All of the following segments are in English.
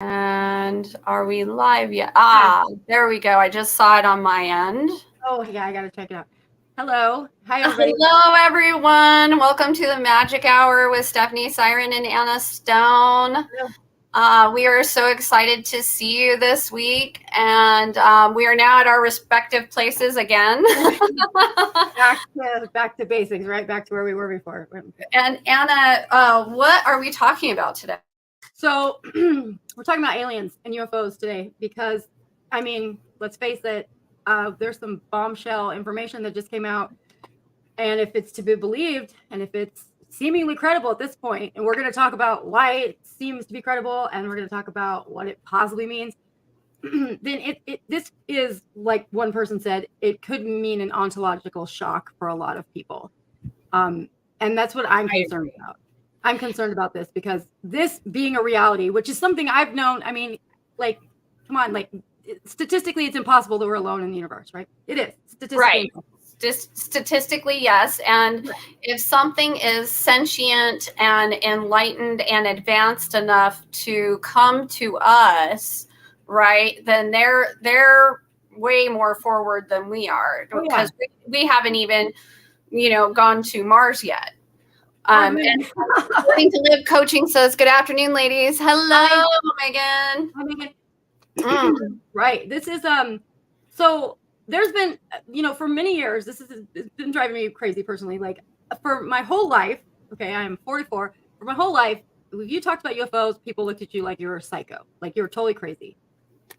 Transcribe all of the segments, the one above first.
And are we live yet? Ah, there we go. I just saw it on my end. Oh, yeah, I got to check it out. Hello. Hi, everybody. Hello, everyone. Welcome to the Magick Hour with Stephanie, Siren, and Anna Stone. We are so excited to see you this week, and we are now at our respective places again. back to basics, right? Back to where we were before. And Anna, what are we talking about today? So we're talking about aliens and UFOs today because, I mean, let's face it, there's some bombshell information that just came out. And if it's to be believed, and if it's seemingly credible at this point, and we're going to talk about why it seems to be credible, and we're going to talk about what it possibly means, then this is, like one person said, it could mean an ontological shock for a lot of people. And that's what I'm concerned about. I'm concerned about this because this being a reality, which is something I've known, I mean, like, come on, like, statistically, it's impossible that we're alone in the universe, right? It is. Statistically. Right. Statistically, yes. And if something is sentient and enlightened and advanced enough to come to us, right, then they're way more forward than we are, because we haven't even, gone to Mars yet. And According to Live Coaching says, good afternoon, ladies. Hello, Megan. Right. This is, so there's been, for many years, it's been driving me crazy personally. Like, for my whole life, okay, I am 44. For my whole life, if you talked about UFOs, people looked at you like you were a psycho, like you were totally crazy.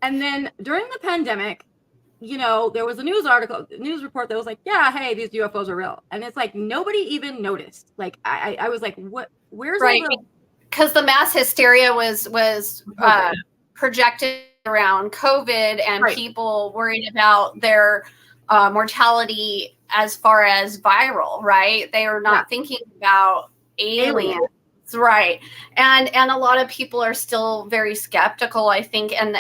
And then during the pandemic, there was a news report that was like, yeah, hey, these UFOs are real. And it's like, nobody even noticed. Like, I was like, what, where's right? Because the mass hysteria was projected around COVID, and people worried about their mortality as far as viral, right? They are not thinking about aliens. Right. And a lot of people are still very skeptical, I think, and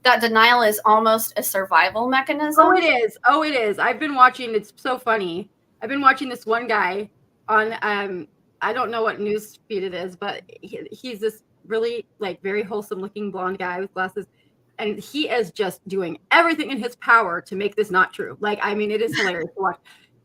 that denial is almost a survival mechanism. Oh, it is. I've been watching, it's so funny. I've been watching this one guy on I don't know what news feed it is, but he's this really, like, very wholesome looking blonde guy with glasses, and he is just doing everything in his power to make this not true. Like, I mean, it is hilarious to watch.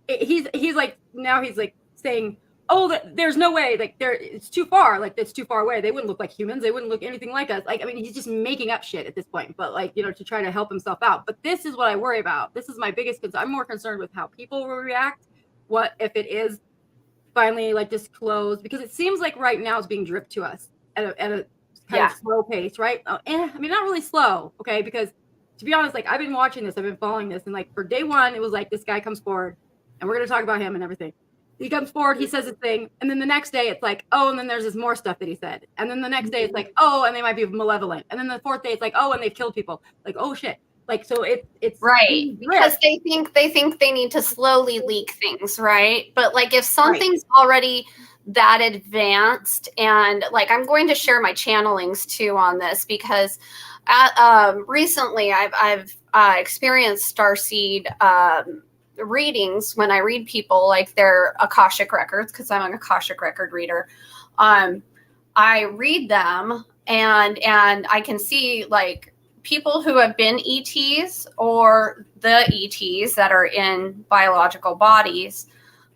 He's like, now he's like saying, oh, there's no way, like, it's too far, like, it's too far away. They wouldn't look like humans. They wouldn't look anything like us. Like, I mean, he's just making up shit at this point, but, like, to try to help himself out. But this is what I worry about. This is my biggest concern. I'm more concerned with how people will react. What if it is finally, like, disclosed? Because it seems like right now it's being dripped to us at a kind of slow pace, right? I mean, not really slow, okay? Because, to be honest, like, I've been watching this, I've been following this, and, like, for day one, it was like, this guy comes forward, and we're going to talk about him and everything. He comes forward, he says his thing, and then the next day it's like, oh, and then there's this more stuff that he said. And then the next day it's like, oh, and they might be malevolent. And then the fourth day it's like, oh, and they've killed people. Like, oh shit. Like, so it's right, because they think they need to slowly leak things, right? But, like, if something's already that advanced, and, like, I'm going to share my channelings too on this, because recently I've experienced starseed readings when I read people, like, their Akashic records, because I'm an Akashic record reader. I read them, and I can see, like, people who have been ETs or the ETs that are in biological bodies.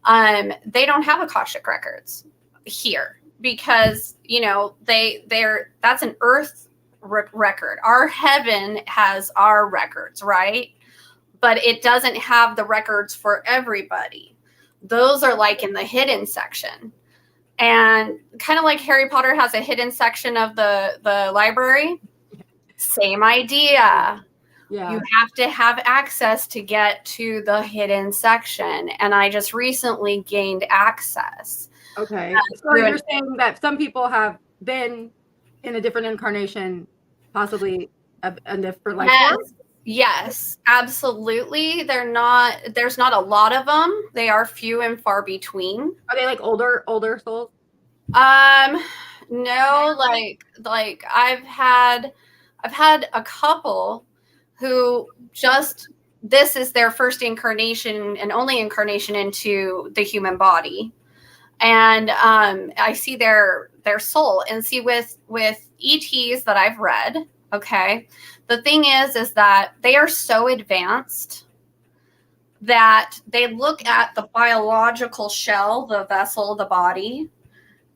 They don't have Akashic records here because, that's an earth record. Our heaven has our records, right? But it doesn't have the records for everybody. Those are, like, in the hidden section. And kind of like Harry Potter has a hidden section of the library. Same idea. Yeah. You have to have access to get to the hidden section. And I just recently gained access. Okay. So you're saying that some people have been in a different incarnation, possibly a different life form? Yes, absolutely. There's not a lot of them. They are few and far between. Are they, like, older souls? No, like I've had a couple who just, this is their first incarnation and only incarnation into the human body. and I see their soul. And see, with ETs that I've read, okay, the thing is that they are so advanced that they look at the biological shell, the vessel, the body,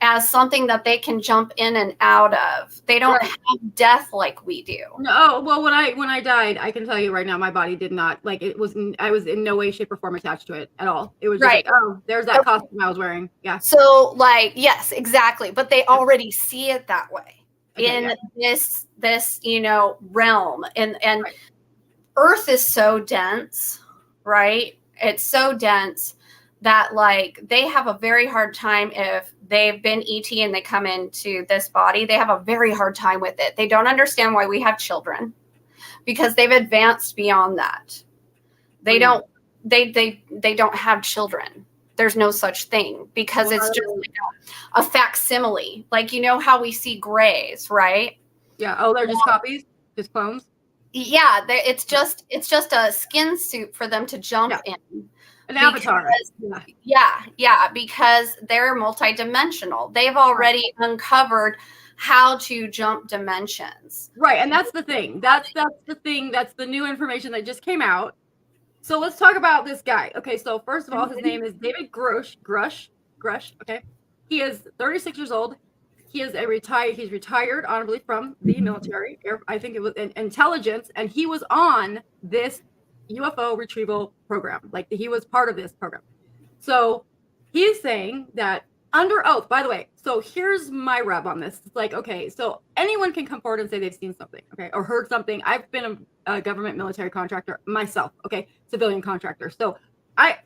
as something that they can jump in and out of. They don't have death like we do. No, well, when I died, I can tell you right now, my body did not, like, I was in no way, shape, or form attached to it at all. It was just like, oh, there's that costume I was wearing. Yeah. So, like, yes, exactly. But they already see it that way in this realm. And Earth is so dense, right? It's so dense that, like, they have a very hard time if they've been ET and they come into this body. They have a very hard time with it. They don't understand why we have children, because they've advanced beyond that. They don't have children. There's no such thing, because it's just like a facsimile. Like, you know how we see grays, right? Yeah. Oh, they're just copies, just clones. Yeah, it's just a skin suit for them to jump in. An avatar. Because they're multidimensional. They've already uncovered how to jump dimensions. Right, and that's the thing. That's the thing. That's the new information that just came out. So let's talk about this guy. Okay, so first of all, his name is David Grush. Okay, he is 36 years old. He is he's retired honorably from the military. I think it was intelligence, and he was on this UFO retrieval program. Like, he was part of this program. So he's saying that under oath, by the way. So here's my rub on this. It's like, okay, so anyone can come forward and say they've seen something, okay, or heard something. I've been a government military contractor myself, okay, civilian contractor. So I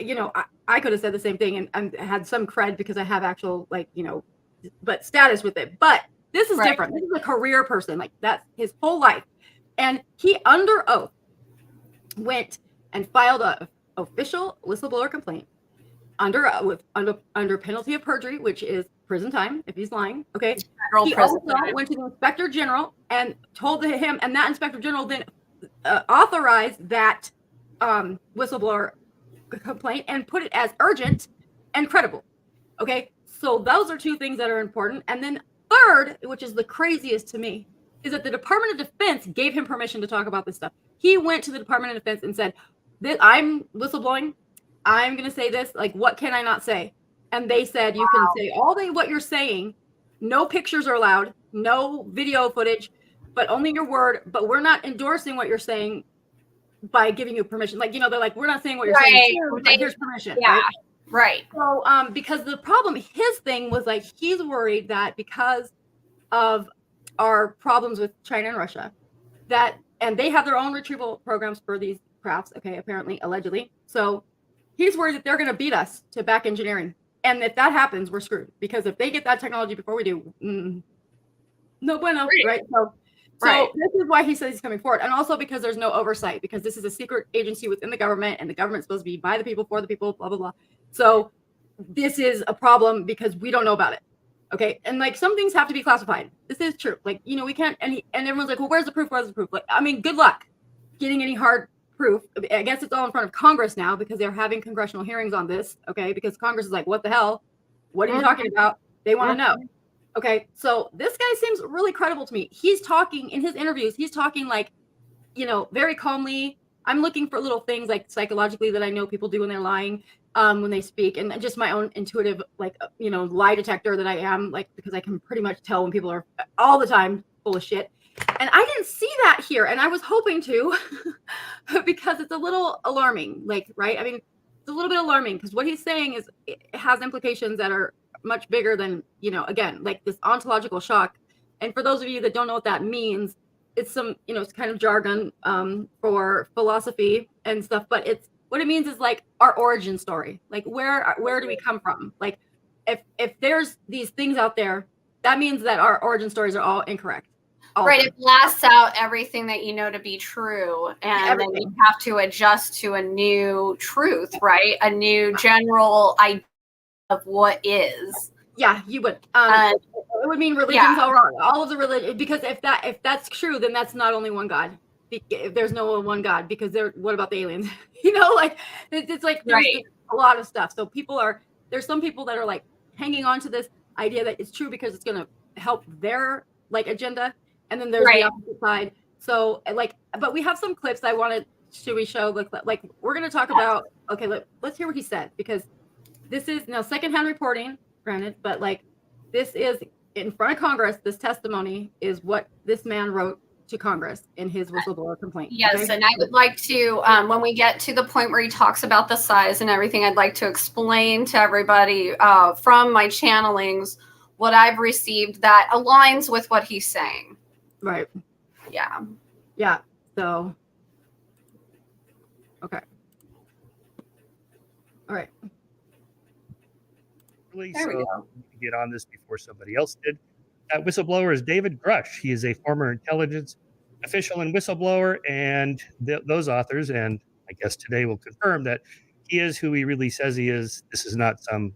could have said the same thing and had some cred because I have actual, like, but status with it. But this is different. This is a career person. Like, that's his whole life. And he, under oath, went and filed a official whistleblower complaint under penalty of perjury, which is prison time if he's lying. Okay. He also went to the inspector general and told him, and that inspector general then authorized that whistleblower complaint and put it as urgent and credible. Okay. So those are two things that are important. And then third, which is the craziest to me, is that the Department of Defense gave him permission to talk about this stuff. He went to the Department of Defense and said, I'm whistleblowing. I'm going to say this. Like, what can I not say? And they said, you can say what you're saying. No pictures are allowed. No video footage, but only your word. But we're not endorsing what you're saying by giving you permission. Like, they're like, we're not saying what you're saying. Here's permission. Yeah. Right. So, because the problem, his thing was, like, he's worried that because of our problems with China and Russia, and they have their own retrieval programs for these crafts, okay, apparently, allegedly. So he's worried that they're going to beat us to back engineering. And if that happens, we're screwed. Because if they get that technology before we do, no bueno, right? So this is why he says he's coming forward. And also because there's no oversight, because this is a secret agency within the government, and the government's supposed to be by the people, for the people, blah, blah, blah. So this is a problem because we don't know about it. Okay. And, like, some things have to be classified. This is true. Like, we can't, and everyone's like, well, where's the proof? Where's the proof? Like, I mean, good luck getting any hard proof. I guess it's all in front of Congress now because they're having congressional hearings on this. Okay. Because Congress is like, what the hell? What are you talking about? They want to know. Okay. So this guy seems really credible to me. He's talking in his interviews. He's talking, like, very calmly. I'm looking for little things, like, psychologically, that I know people do when they're lying. When they speak, and just my own intuitive, like, lie detector that I am, like, because I can pretty much tell when people are all the time full of shit. And I didn't see that here, and I was hoping to, because it's a little alarming, like, right? I mean, it's a little bit alarming because what he's saying it has implications that are much bigger than, again, like, this ontological shock. And for those of you that don't know what that means, it's some, it's kind of jargon for philosophy and stuff, but what it means is, like, our origin story. Like, where do we come from? Like, if there's these things out there, that means that our origin stories are all incorrect. Right. It blasts out everything that you know to be true. And then you have to adjust to a new truth, right? A new general idea of what is. Yeah, you would. It would mean religion's all wrong. All of the religion, because if that's true, then that's not only one God. If there's no one God, because what about the aliens? Like, it's like there's a lot of stuff. So there's some people that are like hanging on to this idea that it's true because it's going to help their like agenda, and then there's the opposite side. So like, but we have some clips I wanted. Should we show? Like we're going to talk about. Okay, let's hear what he said, because this is now secondhand reporting, granted, but like this is in front of Congress. This testimony is what this man wrote to Congress in his whistleblower complaint. Yes, okay? and I would like to, when we get to the point where he talks about the size and everything, I'd like to explain to everybody from my channelings what I've received that aligns with what he's saying. Right. Yeah. Yeah. So, okay. All right. There we go. Get on this before somebody else did. That whistleblower is David Grush. He is a former intelligence official and whistleblower, and those authors, and I guess today will confirm that he is who he really says he is. This is not some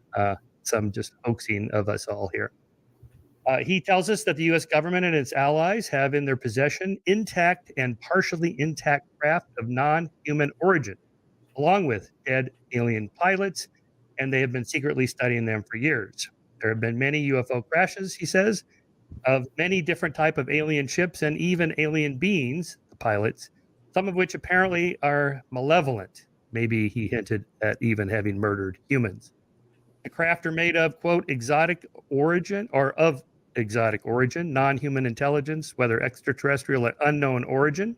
just hoaxing of us all here. He tells us that the U.S. government and its allies have in their possession intact and partially intact craft of non-human origin, along with dead alien pilots, and they have been secretly studying them for years. There have been many UFO crashes, he says, of many different type of alien ships and even alien beings, the pilots, some of which apparently are malevolent. Maybe he hinted at even having murdered humans. The craft are made of, quote, exotic origin, non-human intelligence, whether extraterrestrial or unknown origin,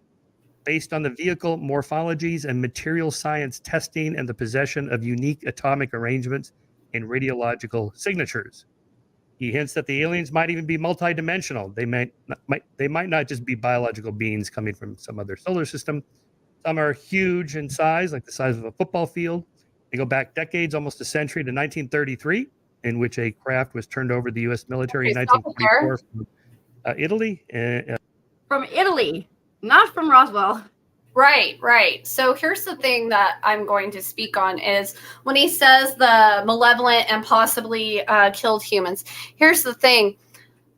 based on the vehicle morphologies and material science testing and the possession of unique atomic arrangements and radiological signatures. He hints that the aliens might even be multidimensional. They might not just be biological beings coming from some other solar system. Some are huge in size, like the size of a football field. They go back decades, almost a century, to 1933, in which a craft was turned over to the U.S. military in 1944 from Italy. From Italy, not from Roswell. Right. So here's the thing that I'm going to speak on is when he says the malevolent and possibly killed humans. Here's the thing.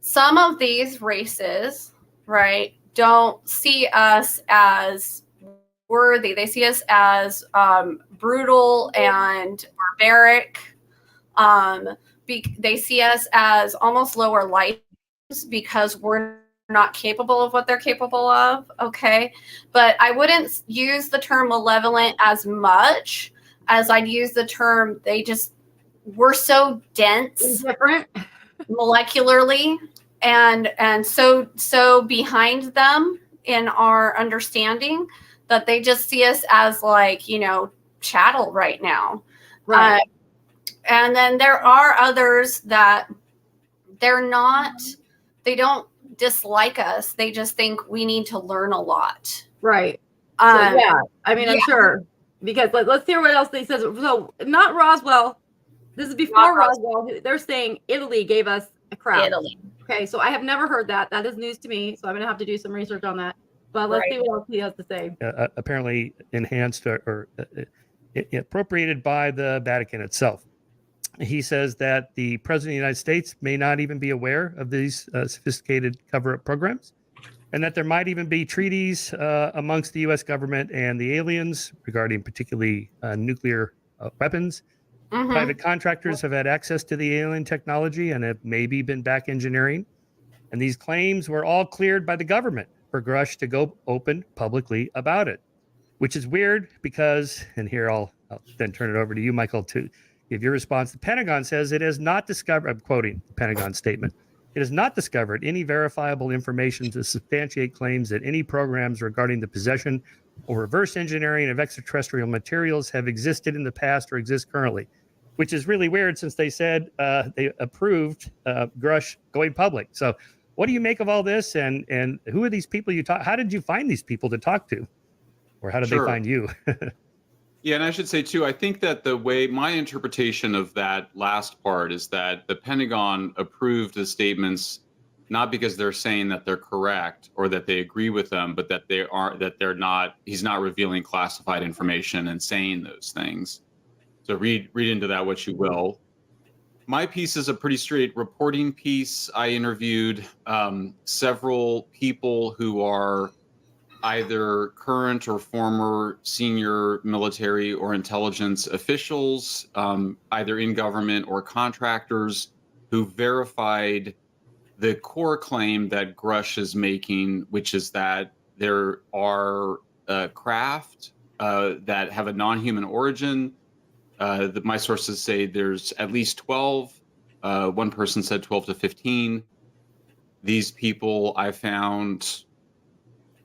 Some of these races, right, don't see us as worthy. They see us as brutal and barbaric. They see us as almost lower life because we're not capable of what they're capable of. Okay. But I wouldn't use the term malevolent as much as I'd use the term we're so dense different molecularly and so behind them in our understanding that they just see us as like, chattel right now. Right. And then there are others that they don't dislike us. They just think we need to learn a lot. Right. Yeah. I mean, I'm sure, because let's hear what else they says. So not Roswell. This is before Roswell. They're saying Italy gave us a crowd. Italy. Okay. So I have never heard that. That is news to me. So I'm going to have to do some research on that. But let's see what else he has to say. Apparently enhanced or appropriated by the Vatican itself. He says that the President of the United States may not even be aware of these sophisticated cover-up programs, and that there might even be treaties amongst the U.S. government and the aliens regarding particularly nuclear weapons. Mm-hmm. Private contractors have had access to the alien technology and have maybe been back engineering. And these claims were all cleared by the government for Grush to go open publicly about it, which is weird because, and here I'll then turn it over to you, Michael, to give your response. The Pentagon says it has not discovered, I'm quoting the Pentagon statement, it has not discovered any verifiable information to substantiate claims that any programs regarding the possession or reverse engineering of extraterrestrial materials have existed in the past or exist currently, which is really weird since they said they approved Grush going public. So what do you make of all this? And who are these people you talk? How did you find these people to talk to? Or how did they find you? Yeah, and I should say, too, I think that my interpretation of that last part is that the Pentagon approved the statements not because they're saying that they're correct or that they agree with them, but that he's not revealing classified information and saying those things. So read into that what you will. My piece is a pretty straight reporting piece. I interviewed several people who are either current or former senior military or intelligence officials, either in government or contractors, who verified the core claim that Grush is making, which is that there are craft that have a non-human origin. My sources say there's at least 12. One person said 12 to 15. These people I found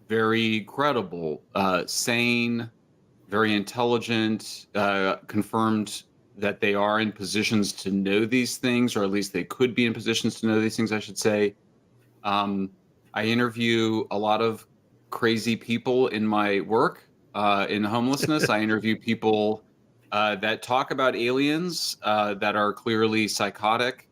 very credible, sane, very intelligent, confirmed that they are in positions to know these things, or at least they could be in positions to know these things, I should say. I interview a lot of crazy people in my work in homelessness. I interview people that talk about aliens that are clearly psychotic,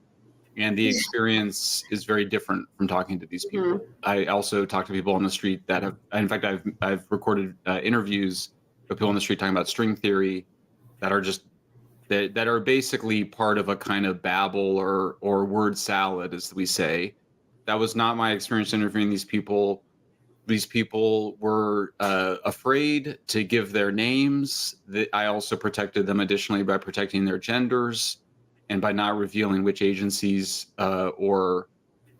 and the experience is very different from talking to these people. Mhm. I also talk to people on the street that have, in fact, I've recorded interviews with people on the street talking about string theory that are just that are basically part of a kind of babble or word salad, as we say. That was not my experience interviewing these people. These people were afraid to give their names. I also protected them additionally by protecting their genders and by not revealing which agencies or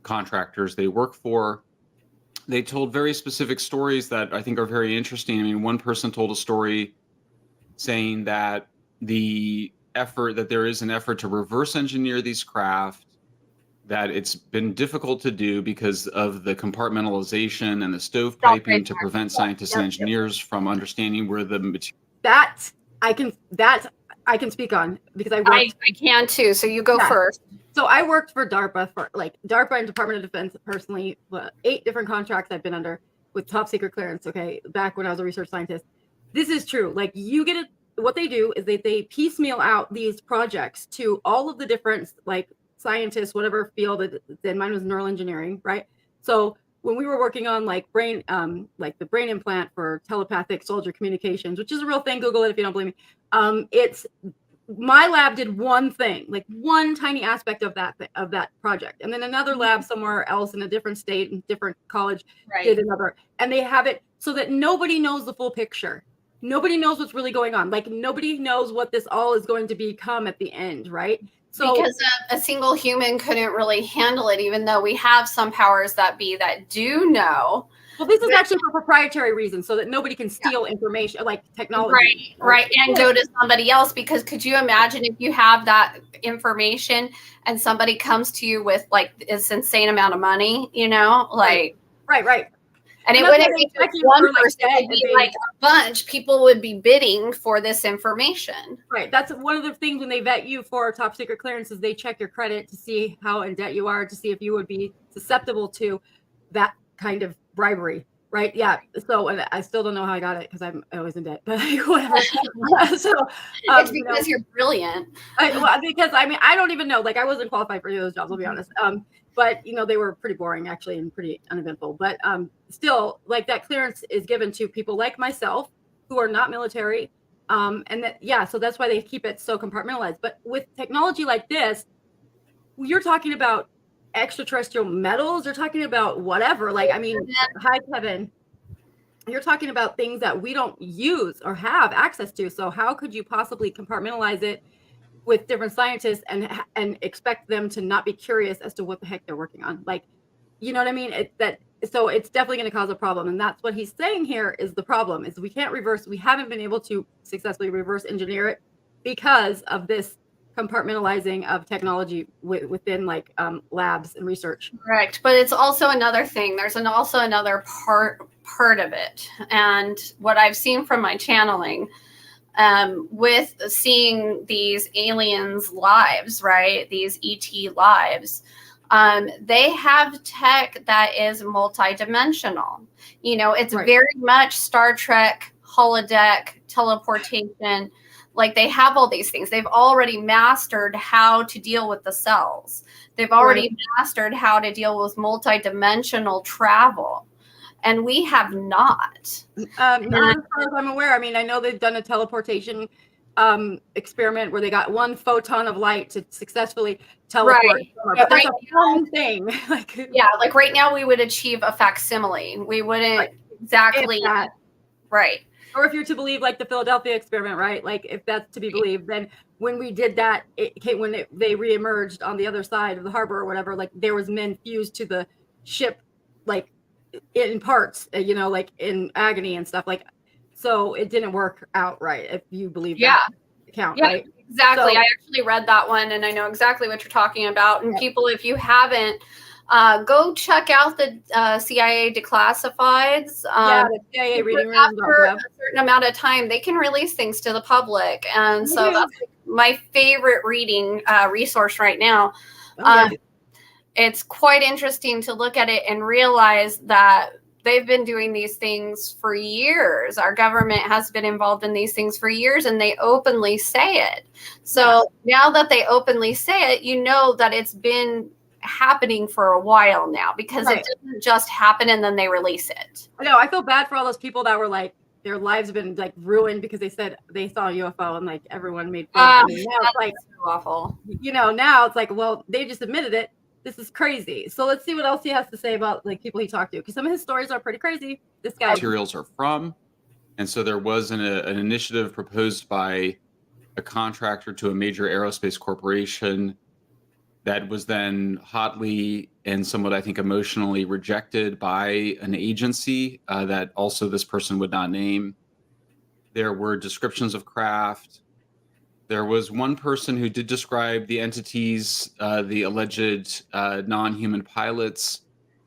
contractors they work for. They told very specific stories that I think are very interesting. I mean, one person told a story saying that there is an effort to reverse engineer these craft, that it's been difficult to do because of the compartmentalization and the stovepiping to prevent scientists and engineers from understanding where the material. That I can speak on, because I can too. So you go first. So I worked for DARPA DARPA and Department of Defense personally, 8 different contracts I've been under with top secret clearance. Okay, back when I was a research scientist. This is true. Like, you get it. What they do is they piecemeal out these projects to all of the different scientists, whatever field. Then mine was neural engineering, right? So when we were working on the brain implant for telepathic soldier communications, which is a real thing, Google it if you don't believe me. It's my lab did one thing, one tiny aspect of that project, and then another lab somewhere else in a different state and different college did another, and they have it so that nobody knows the full picture. Nobody knows what's really going on. Nobody knows what this all is going to become at the end, right? So because a single human couldn't really handle it, even though we have some powers that be that do know. Well, this is actually for proprietary reasons, so that nobody can steal information, like technology. Right, and go to somebody else. Because could you imagine if you have that information and somebody comes to you with this insane amount of money, Right. And it wouldn't be just one person, it would be a bunch. People would be bidding for this information. Right. That's one of the things when they vet you for top secret clearances, they check your credit to see how in debt you are, to see if you would be susceptible to that kind of bribery. Right. Yeah. So, and I still don't know how I got it because I'm always in debt, but whatever. So it's because you're brilliant. Because I don't even know. I wasn't qualified for any of those jobs, I'll be honest. But they were pretty boring actually and pretty uneventful. But still, that clearance is given to people like myself who are not military. So that's why they keep it so compartmentalized. But with technology like this, you're talking about extraterrestrial metals, you're talking about whatever. Hi Kevin. You're talking about things that we don't use or have access to. So how could you possibly compartmentalize it with different scientists and expect them to not be curious as to what the heck they're working on? You know what I mean? So it's definitely going to cause a problem. And that's what he's saying here is the problem is we haven't been able to successfully reverse engineer it because of this compartmentalizing of technology within labs and research. Correct. But it's also another thing. There's also another part of it. And what I've seen from my channeling, with seeing these aliens' lives, right? These ET lives, they have tech that is multidimensional. It's very much Star Trek, holodeck, teleportation. They have all these things. They've already mastered how to deal with the cells. They've already mastered how to deal with multidimensional travel. And we have not. Not as far as I'm aware. I know they've done a teleportation experiment where they got one photon of light to successfully teleport. Right. But that's a fun thing. Right now we would achieve a facsimile. We wouldn't exactly. If that. Right. Or if you're to believe like the Philadelphia experiment, right? Like if that's to be believed, then when we did that, they reemerged on the other side of the harbor or whatever, like there was men fused to the ship, like in parts, like in agony and stuff. Like, so it didn't work out right if you believe that account, right? Exactly. So, I actually read that one, and I know exactly what you're talking about. And people, if you haven't, go check out the CIA declassifieds. the CIA reading room. After a certain amount of time, they can release things to the public, and so that's my favorite reading resource right now. It's quite interesting to look at it and realize that they've been doing these things for years. Our government has been involved in these things for years, and they openly say it. So now that they openly say it, you know that it's been happening for a while now, because it doesn't just happen and then they release it. I know. I feel bad for all those people that were like, their lives have been like ruined because they said they saw a UFO and like everyone made fun of them. Now it's like so awful. Now it's like, well, they just admitted it. This is crazy. So let's see what else he has to say about like people he talked to, because some of his stories are pretty crazy. This guy materials are from, and so there was an initiative proposed by a contractor to a major aerospace corporation that was then hotly and somewhat, I think, emotionally rejected by an agency that also this person would not name. There were descriptions of craft. There was one person who did describe the entities, the alleged non-human pilots,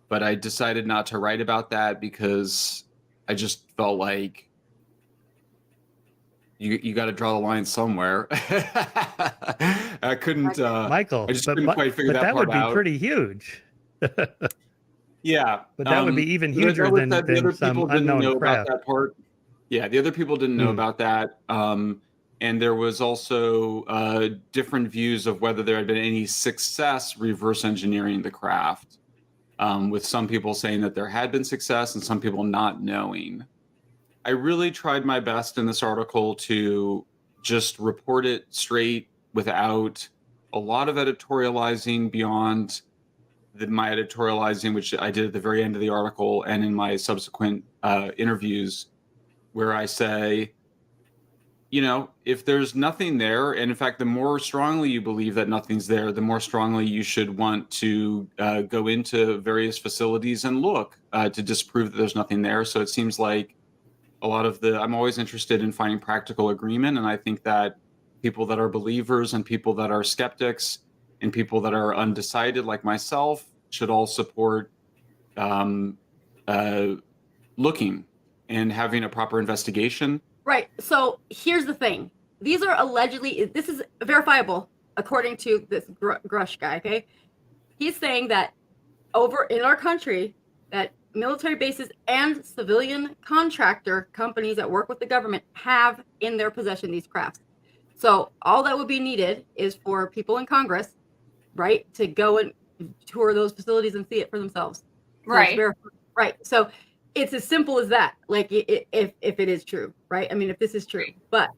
but I decided not to write about that because I just felt like you got to draw the line somewhere. I couldn't, Michael, I just couldn't quite figure that part out. That would be pretty huge. Yeah. But that would be even huger than some unknown craft. About that part. Yeah, the other people didn't know about that. And there was also different views of whether there had been any success reverse engineering the craft, with some people saying that there had been success and some people not knowing. I really tried my best in this article to just report it straight without a lot of editorializing beyond my editorializing, which I did at the very end of the article and in my subsequent interviews, where I say, if there's nothing there, and in fact, the more strongly you believe that nothing's there, the more strongly you should want to go into various facilities and look to disprove that there's nothing there. So it seems like I'm always interested in finding practical agreement. And I think that people that are believers and people that are skeptics and people that are undecided like myself should all support looking and having a proper investigation. Right. So here's the thing. These are allegedly, this is verifiable according to this Grush guy, okay? He's saying that over in our country, that military bases and civilian contractor companies that work with the government have in their possession these crafts. So all that would be needed is for people in Congress, right, to go and tour those facilities and see it for themselves. Right. Right. So it's as simple as that. Like if it is true, right? I mean, if this is true, but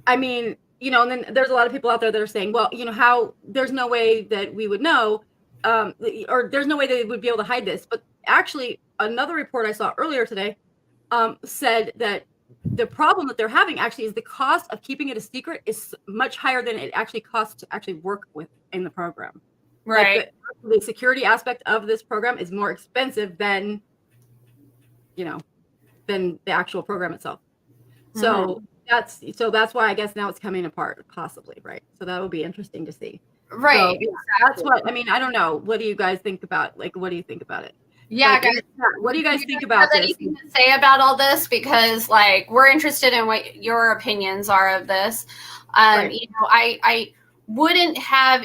I mean, and then there's a lot of people out there that are saying, well, how there's no way that we would know, or there's no way they would be able to hide this. But actually, another report I saw earlier today said that the problem that they're having actually is the cost of keeping it a secret is much higher than it actually costs to actually work with in the program. Right. Like the security aspect of this program is more expensive than the actual program itself. So that's why I guess now it's coming apart, possibly, right? So that would be interesting to see. Right. So, yeah, that's what I mean. I don't know. What do you guys think about? Like, what do you think about it? Yeah, guys, what do you guys think about this? Anything to say about all this? Because we're interested in what your opinions are of this. Right. I wouldn't have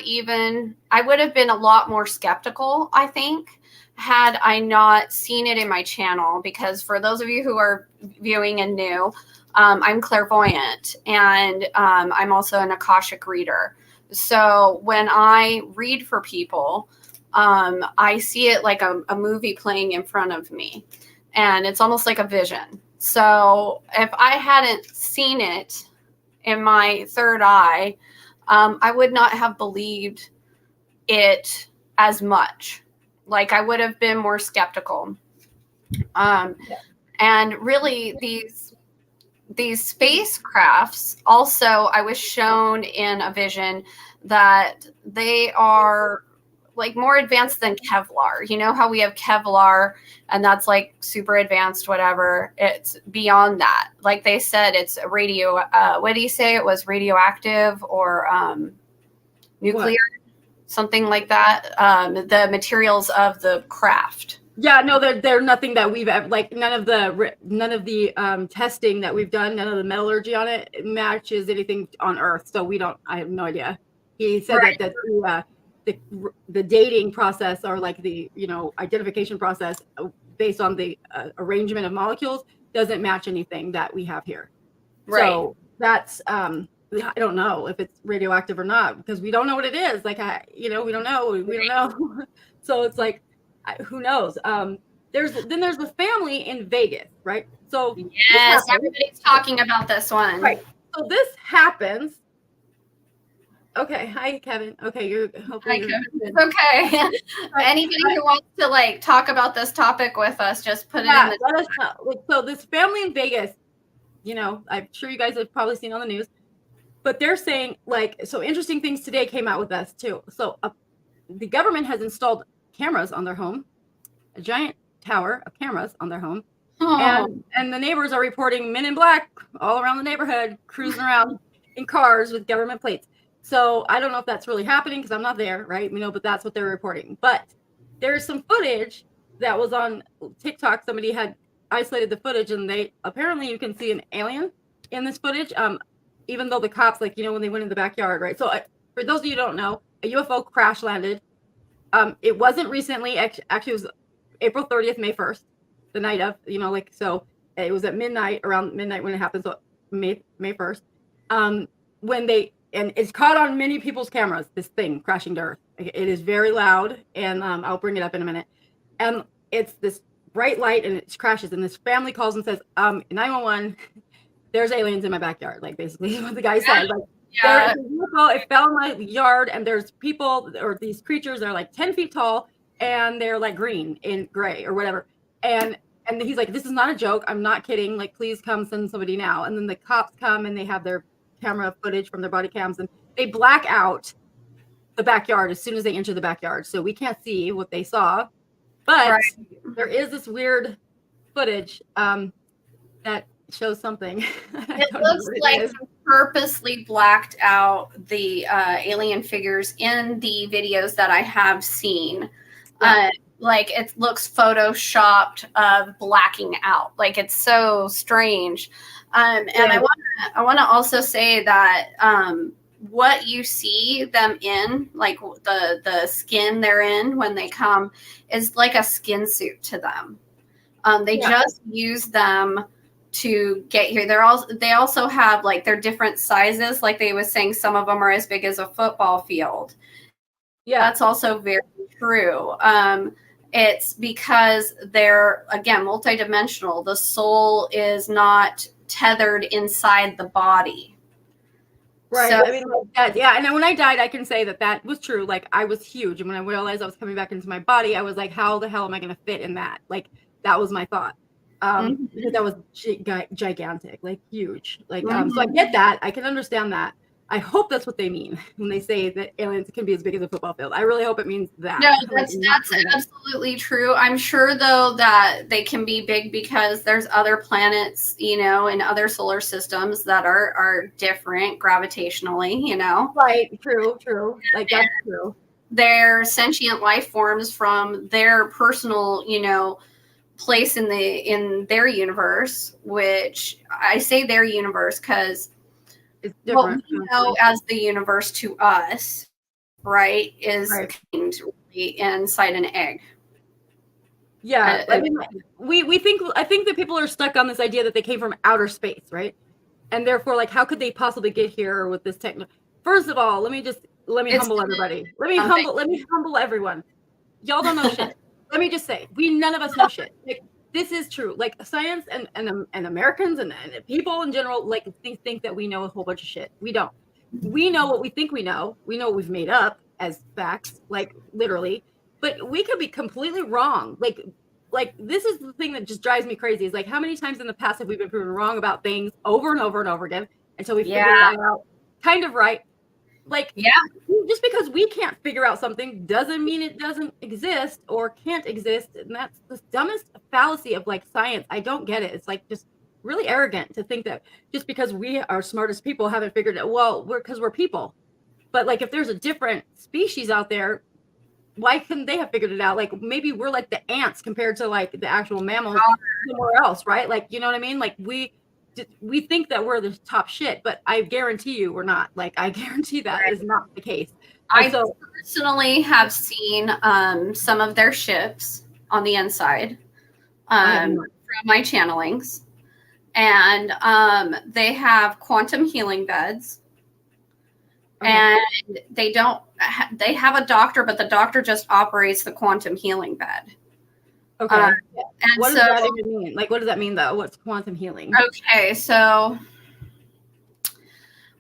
I would have been a lot more skeptical, I think, had I not seen it in my channel, because for those of you who are viewing and new, I'm clairvoyant, and I'm also an Akashic reader. So when I read for people, I see it like a movie playing in front of me, and it's almost like a vision. So if I hadn't seen it in my third eye, I would not have believed it as much. Like, I would have been more skeptical. And really, these spacecrafts also, I was shown in a vision that they are like more advanced than Kevlar. You know how we have Kevlar and that's like super advanced, whatever. It's beyond that. Like they said, it's radio. What do you say? It was radioactive or nuclear, something like that. The materials of the craft. Yeah, no, they're nothing that we've ever, like none of the testing that we've done, none of the metallurgy on it matches anything on Earth. So I have no idea. He said Right. that the dating process or like the identification process based on the arrangement of molecules doesn't match anything that we have here. Right. So that's I don't know if it's radioactive or not because we don't know what it is. Like we don't know. So it's like who knows? There's the family in Vegas, right? So yes, everybody's talking about this one. Right. So this happens. Okay, hi Kevin. Okay, you're hopefully. Hi, Kevin. It's okay. Anybody who wants to like talk about this topic with us, just put it in the let us know. So this family in Vegas, I'm sure you guys have probably seen on the news, but they're saying so interesting things today came out with us too. So the government has installed cameras on their home, a giant tower of cameras on their home, and the neighbors are reporting men in black all around the neighborhood cruising around in cars with government plates. So I don't know if that's really happening because I'm not there, right? But that's what they're reporting. But there's some footage that was on TikTok. Somebody had isolated the footage, and apparently you can see an alien in this footage. Even though the cops, when they went in the backyard, right? So for those of you who don't know, a UFO crash landed. It wasn't recently. Actually, it was April 30th, May 1st, the night of. So it was at midnight, around midnight when it happened. So May 1st, and it's caught on many people's cameras, this thing crashing to Earth. It is very loud, and I'll bring it up in a minute. And it's this bright light, and it crashes, and this family calls and says, 911, there's aliens in my backyard, basically what the guy said. There's a UFO, it fell in my yard, and there's people, or these creatures, they're 10 feet tall, and they're green and gray or whatever. And he's like, this is not a joke. I'm not kidding. Please come send somebody now. And then the cops come, and they have their camera footage from their body cams, and they black out the backyard as soon as they enter the backyard. So we can't see what they saw, but there is this weird footage that shows something. It looks like they purposely blacked out the alien figures in the videos that I have seen. Yeah. It looks photoshopped of blacking out. It's so strange. And I want to also say that what you see them in, the skin they're in when they come, is like a skin suit to them. They just use them to get here. They also have they're different sizes. Like they was saying, some of them are as big as a football field. Yeah, that's also very true. It's because they're, again, multidimensional. The soul is not tethered inside the body. Right. So, And then when I died, I can say that was true. I was huge. And when I realized I was coming back into my body, I was like, how the hell am I going to fit in that? That was my thought. Because that was gigantic, huge. So I get that. I can understand that. I hope that's what they mean when they say that aliens can be as big as a football field. I really hope it means that. No, that's absolutely true. I'm sure, though, that they can be big because there's other planets, in other solar systems that are different gravitationally, Right. True. That's true. They're sentient life forms from their personal, place in their universe, which I say their universe because it's different. What we know as the universe to us, right, is contained really inside an egg. Yeah, we think. I think that people are stuck on this idea that they came from outer space, right? And therefore, how could they possibly get here with this technology? First of all, let me humble everybody. Let me humble everyone. Y'all don't know shit. Let me just say, none of us know shit. This is true. Science and Americans and people in general, think that we know a whole bunch of shit. We don't. We know what we think we know. We know what we've made up as facts, literally. But we could be completely wrong. like, this is the thing that just drives me crazy. Is like, how many times in the past have we been proven wrong about things over and over and over again until we figure it out kind of right? Like, just because we can't figure out something doesn't mean it doesn't exist or can't exist. And that's the dumbest fallacy of like science. I don't get it. It's like just really arrogant to think that just because we are smartest people haven't figured it. Well, because we're people. But like, if there's a different species out there, why couldn't they have figured it out? Like, maybe we're like the ants compared to like the actual mammals somewhere else, right? Like, you know what I mean? Like, we think that we're the top shit, but I guarantee you we're not. Like, I guarantee that is not the case. I personally have seen some of their ships on the inside from my channelings, and they have quantum healing beds. And they have a doctor, but the doctor just operates the quantum healing bed. Okay. And what does that even mean? Like, what does that mean, though? What's quantum healing? Okay, so,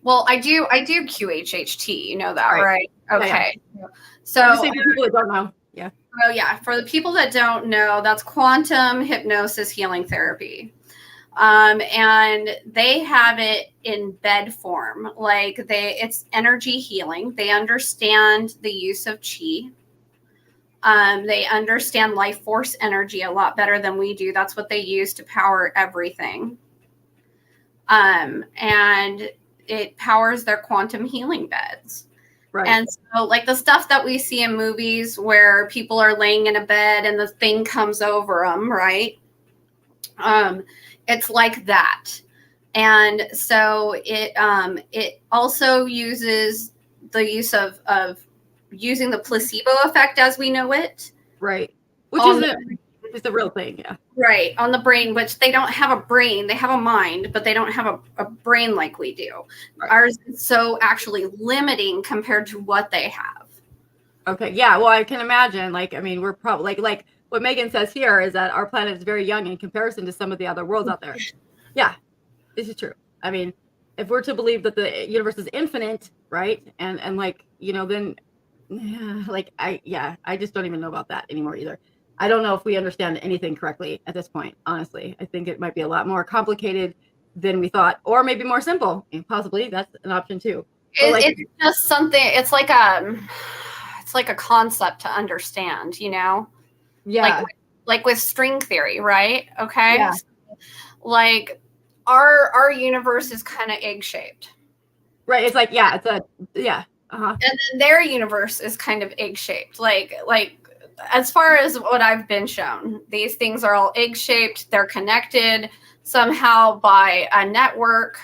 well, I do QHHT. You know that, right? Okay. Yeah. So, just for people that don't know, Oh yeah, for the people that don't know, that's quantum hypnosis healing therapy. And they have it in bed form. Like, it's energy healing. They understand the use of chi. They understand life force energy a lot better than we do. That's what they use to power everything. And it powers their quantum healing beds. Right. And so, like, the stuff that we see in movies where people are laying in a bed and the thing comes over them, right? It's like that. And so it also uses the use of using the placebo effect as we know it. Right. Which is the real thing, yeah. Right. On the brain, which they don't have a brain. They have a mind, but they don't have a brain like we do. Right. Ours is so actually limiting compared to what they have. Okay. Yeah. Well, I can imagine. Like, I mean, we're probably like what Megan says here is that our planet is very young in comparison to some of the other worlds out there. Yeah, this is true. I mean, if we're to believe that the universe is infinite, right? And like, you know, then I just don't even know about that anymore either. I don't know if we understand anything correctly at this point, honestly. I think it might be a lot more complicated than we thought, or maybe more simple. And possibly that's an option too. It's just something, it's like a concept to understand, you know? Yeah. Like with string theory, right? Okay. Yeah. Like our universe is kind of egg-shaped. Right. It's like, yeah, And then their universe is kind of egg-shaped. Like as far as what I've been shown, these things are all egg-shaped. They're connected somehow by a network.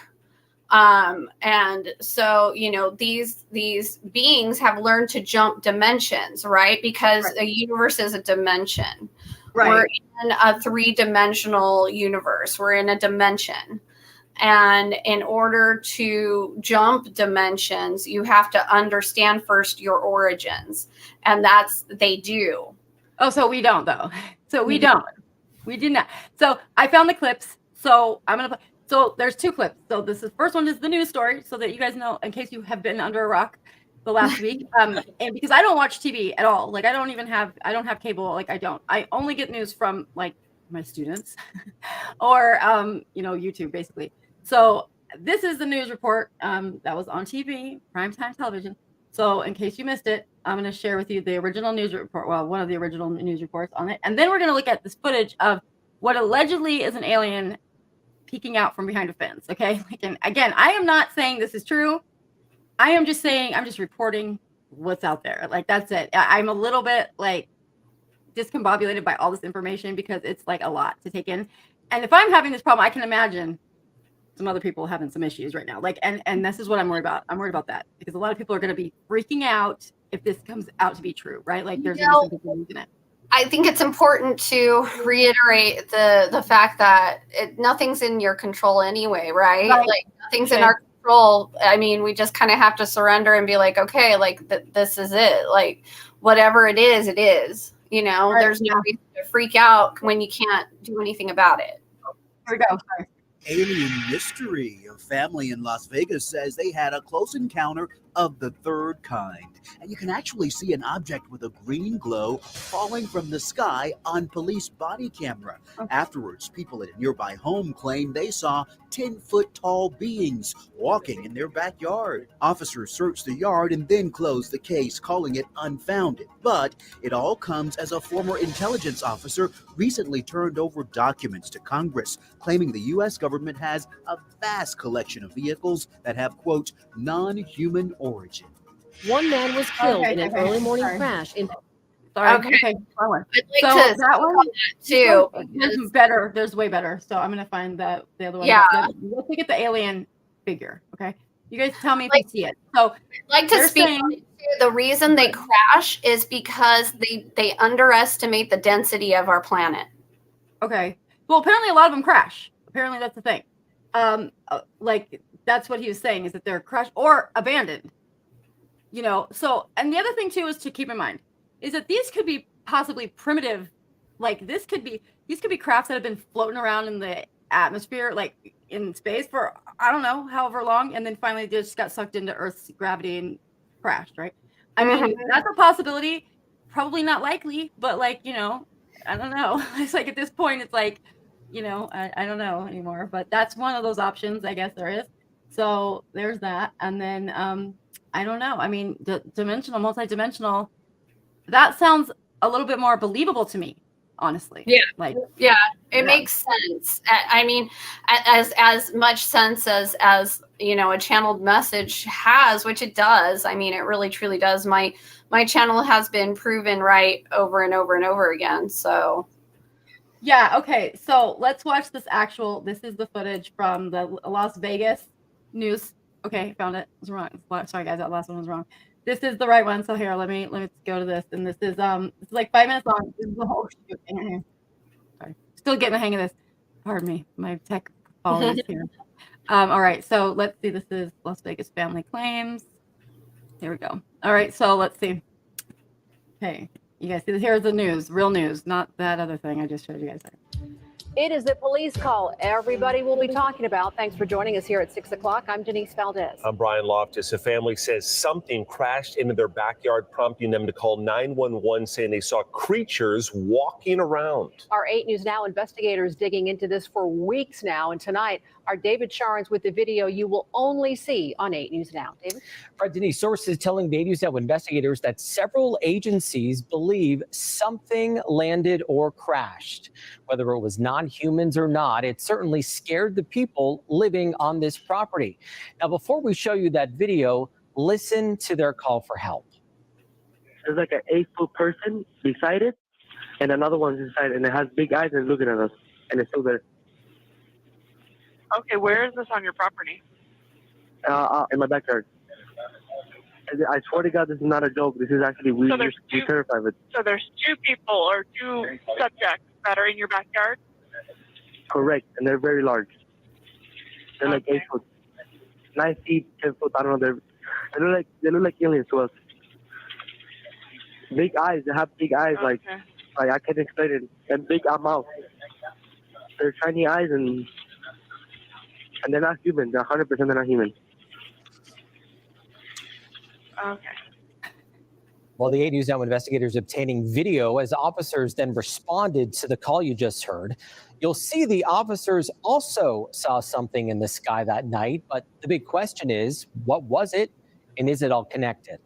And so, you know, these beings have learned to jump dimensions, right? Because a universe is a dimension. Right. We're in a 3-dimensional universe. We're in a dimension. And in order to jump dimensions, you have to understand first your origins. And they do. Oh, so we don't, though. So we don't. We did not. So I found the clips. So I'm going to play. So there's 2 clips. So first one is the news story, so that you guys know, in case you have been under a rock the last week. And because I don't watch TV at all, like I don't have cable. Like I only get news from like my students or, you know, YouTube basically. So this is the news report that was on TV, primetime television. So in case you missed it, I'm going to share with you the original news report. Well, one of the original news reports on it. And then we're going to look at this footage of what allegedly is an alien peeking out from behind a fence. Okay. And again, I am not saying this is true. I'm just reporting what's out there. Like, that's it. I'm a little bit like discombobulated by all this information because it's like a lot to take in. And if I'm having this problem, I can imagine some other people having some issues right now. Like, and this is what I'm worried about. I'm worried about that because a lot of people are going to be freaking out if this comes out to be true, right? Like, there's going to be some people losing it. I think it's important to reiterate the fact that nothing's in your control anyway, right? Like, nothing's in our control. I mean, we just kind of have to surrender and be like, okay, like this is it. Like, whatever it is, it is. You know, there's no reason to freak out when you can't do anything about it. Here we go. Alien mystery. A family in Las Vegas says they had a close encounter of the third kind. And you can actually see an object with a green glow falling from the sky on police body camera. Afterwards, people at a nearby home claim they saw 10-foot-tall beings walking in their backyard. Officers searched the yard and then closed the case, calling it unfounded. But it all comes as a former intelligence officer recently turned over documents to Congress, claiming the U.S. government has a vast collection of vehicles that have, quote, non-human origin. One man was killed in an early morning crash in. Sorry. Okay. Okay. That one. I'd like So to that one too. There's better. There's way better. So I'm gonna find the other one. Yeah. Let's look at the alien figure. Okay. You guys tell me if you see it. So I'd like to they're speak saying- to the reason they crash is because they underestimate the density of our planet. Okay. Well, apparently a lot of them crash. Apparently that's the thing. Like that's what he was saying is that they're crushed or abandoned. You know. So and the other thing too is to keep in mind is that these could be possibly primitive. Like these could be crafts that have been floating around in the atmosphere, like in space for I don't know however long, and then finally just got sucked into Earth's gravity and crashed. Right. I mean that's a possibility. Probably not likely, but like you know. I don't know. It's like at this point, it's like, you know, I don't know anymore. But that's one of those options, I guess there is. So there's that. And then I don't know. I mean, dimensional, multidimensional. That sounds a little bit more believable to me, honestly. Yeah. Like It makes sense. I mean, as much sense as you know a channeled message has, which it does. I mean, it really truly does. My channel has been proven right over and over and over again. So yeah, okay. So let's watch this actual. This is the footage from the Las Vegas news. Okay, found it. It was wrong. Sorry guys, that last one was wrong. This is the right one. So here, let me go to this. And this is it's like 5 minutes long. This is the whole shoot. Sorry. Still getting the hang of this. Pardon me. My tech follows here. All right. So let's see. This is Las Vegas family claims. Here we go. All right. So let's see. Okay. You guys see this? Here's the news. Real news. Not that other thing I just showed you guys there. It is a police call everybody will be talking about. Thanks for joining us here at 6 o'clock. I'm Denise Valdez. I'm Brian Loftus. A family says something crashed into their backyard, prompting them to call 911, saying they saw creatures walking around. Our 8 News Now investigators digging into this for weeks now. And tonight, our David Sharns with the video you will only see on 8 News Now. David? Right, Denise, sources telling 8 News Now investigators that several agencies believe something landed or crashed. Whether it was non-humans or not, it certainly scared the people living on this property. Now, before we show you that video, listen to their call for help. There's like an 8-foot person beside it, and another one's inside, and it has big eyes and looking at us, and it's still there. Okay, where is this on your property? In my backyard. I swear to God, this is not a joke. This is actually we're terrified of it. So there's 2 people or 2 subjects that are in your backyard? Correct, and they're very large. They're like 8 foot, 9 feet, 10 foot. I don't know. They look like aliens to us. Big eyes. They have big eyes, like I can't explain it. And big mouth. They're tiny eyes, and they're not human. They're 100% they're not human. Okay. While the 8 News Now investigators obtaining video as officers then responded to the call you just heard, you'll see the officers also saw something in the sky that night. But the big question is, what was it? And is it all connected?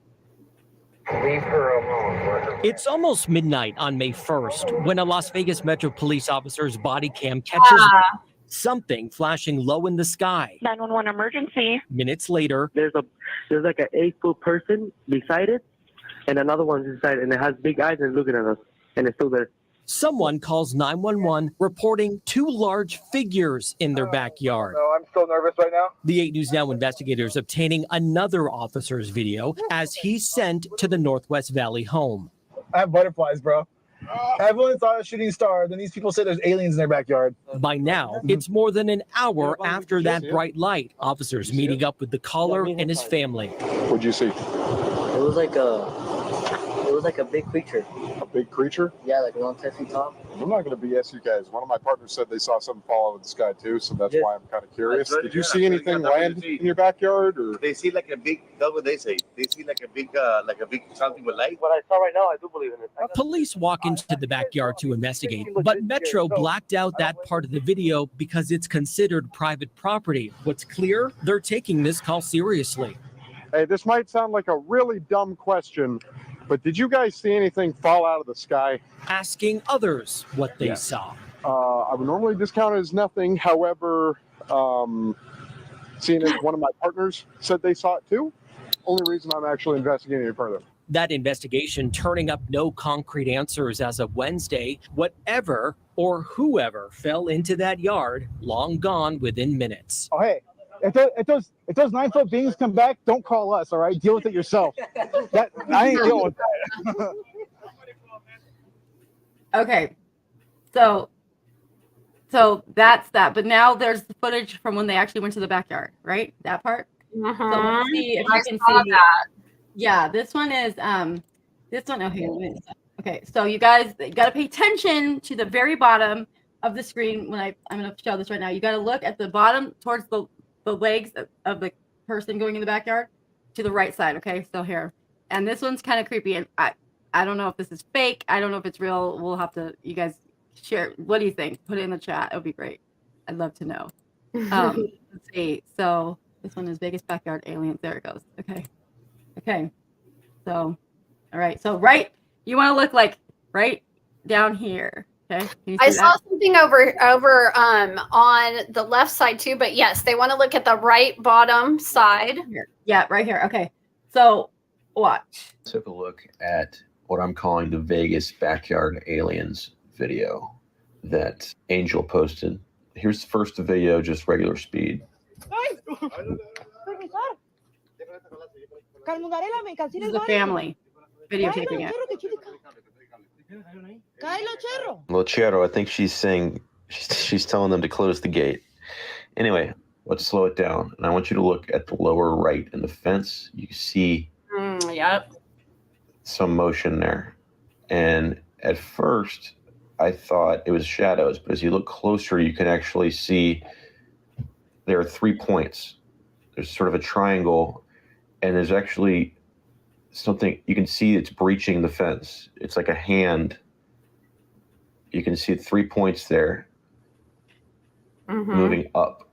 Leave her alone. It's almost midnight on May 1st when a Las Vegas Metro Police officer's body cam catches something flashing low in the sky. 911 emergency. Minutes later, There's like an 8-foot person beside it, and another one's inside, and it has big eyes and looking at us, and it's still there. someone calls 911 reporting 2 large figures in their backyard. No, I'm so nervous right now. The 8 News Now investigators obtaining another officer's video as he's sent to the Northwest Valley home. I have butterflies, bro. Everyone saw a shooting star. Then these people say there's aliens in their backyard. By now, it's more than an hour after that bright light. Officers meeting up with the caller and his family. What'd you see? It was like was like a big creature. A big creature? Yeah, like around 10 feet tall. I'm not going to BS you guys. One of my partners said they saw something fall out of the sky too, so that's why I'm kind of curious. Did you see anything land in your backyard? Or they see like a big, that's what they say. They see like a big something with light. What I saw right now, I do believe in it. Police walk into the backyard to investigate, but Metro blacked out that part of the video because it's considered private property. What's clear, they're taking this call seriously. Hey, this might sound like a really dumb question, but did you guys see anything fall out of the sky? Asking others what they saw. I would normally discount it as nothing. However, seeing as one of my partners said they saw it too, only reason I'm actually investigating it further. That investigation turning up no concrete answers as of Wednesday. Whatever or whoever fell into that yard, long gone within minutes. Oh, hey, if those 9-foot beings come back, don't call us, all right? Deal with it yourself. I ain't dealing with that. Okay, so that's that. But now there's the footage from when they actually went to the backyard, right? That part. So let's see if you can see that. Yeah, this one is this one. Okay, so you guys got to pay attention to the very bottom of the screen when I'm going to show this right now. You got to look at the bottom towards the legs of the person going in the backyard to the right side. Okay, so here, and this one's kind of creepy, and I don't know if this is fake. I don't know if it's real. We'll have to, you guys share. What do you think? Put it in the chat. It would be great. I'd love to know. Let's see. So this one is biggest backyard aliens. There it goes. Okay. So, all right. So you want to look like right down here. Okay. I saw something over on the left side too, but yes, they want to look at the right bottom side. Yeah, right here. Okay. So watch. Took a look at what I'm calling the Vegas backyard aliens video that Angel posted. Here's the first video, just regular speed. This is a family videotaping it. Lochero, I think she's saying, she's telling them to close the gate. Anyway, let's slow it down. And I want you to look at the lower right in the fence. You see yep. some motion there. And at first, I thought it was shadows. But as you look closer, you can actually see there are 3 points. There's sort of a triangle. And there's actually something, you can see it's breaching the fence. It's like a hand. You can see 3 points there moving up.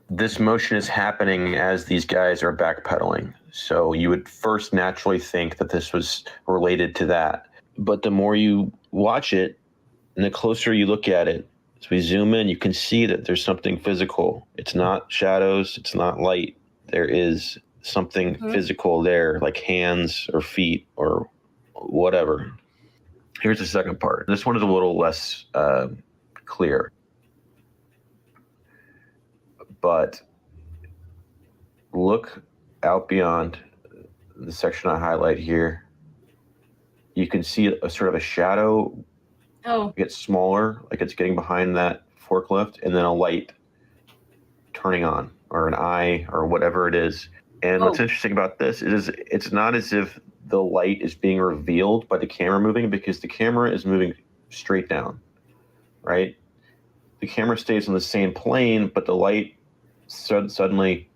This motion is happening as these guys are backpedaling. So you would first naturally think that this was related to that. But the more you watch it and the closer you look at it, as we zoom in, you can see that there's something physical. It's not shadows, it's not light. There is something physical there, like hands or feet or whatever. Here's the second part. This one is a little less clear. But look out beyond the section I highlight here. You can see a sort of a shadow get smaller, like it's getting behind that forklift, and then a light turning on, or an eye, or whatever it is. And what's interesting about this is it's not as if the light is being revealed by the camera moving, because the camera is moving straight down, right? The camera stays on the same plane, but the light suddenly,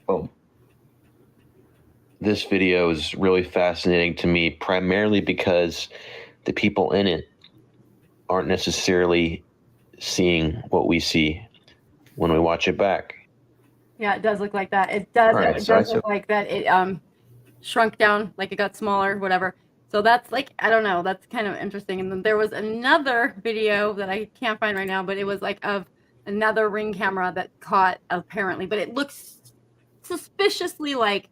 boom. This video is really fascinating to me, primarily because the people in it aren't necessarily seeing what we see when we watch it back. Yeah, it does look like that. It does. Right, it does look like that. It shrunk down, like it got smaller, whatever. So that's like, I don't know. That's kind of interesting. And then there was another video that I can't find right now, but it was like of another Ring camera that caught, apparently, but it looks suspiciously like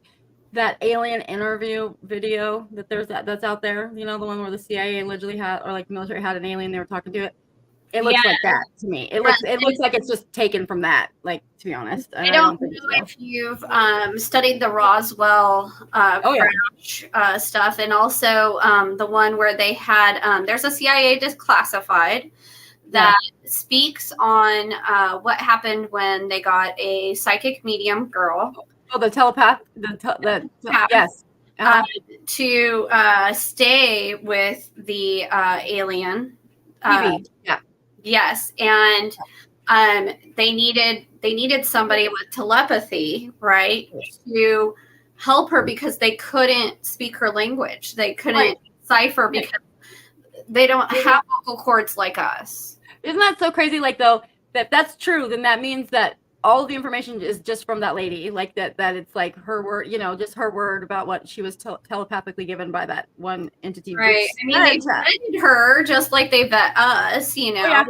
that alien interview video that that's out there. You know, the one where the CIA allegedly had, or like the military had an alien, they were talking to it. It looks like that to me. It looks like it's just taken from that, like, to be honest. I don't know if you've studied the Roswell crash stuff, and also the one where they had, there's a CIA declassified that speaks on what happened when they got a psychic medium girl Oh, the telepath. Yes. To stay with the alien. Yeah. Yes, and they needed somebody with telepathy, right, to help her because they couldn't speak her language. They couldn't decipher because they don't have vocal cords like us. Isn't that so crazy? Like, though, that's true, then that means that all of the information is just from that lady, like that it's like her word, just her word about what she was telepathically given by that one entity. Right. I mean, they vetted her just like they vet us, Yeah,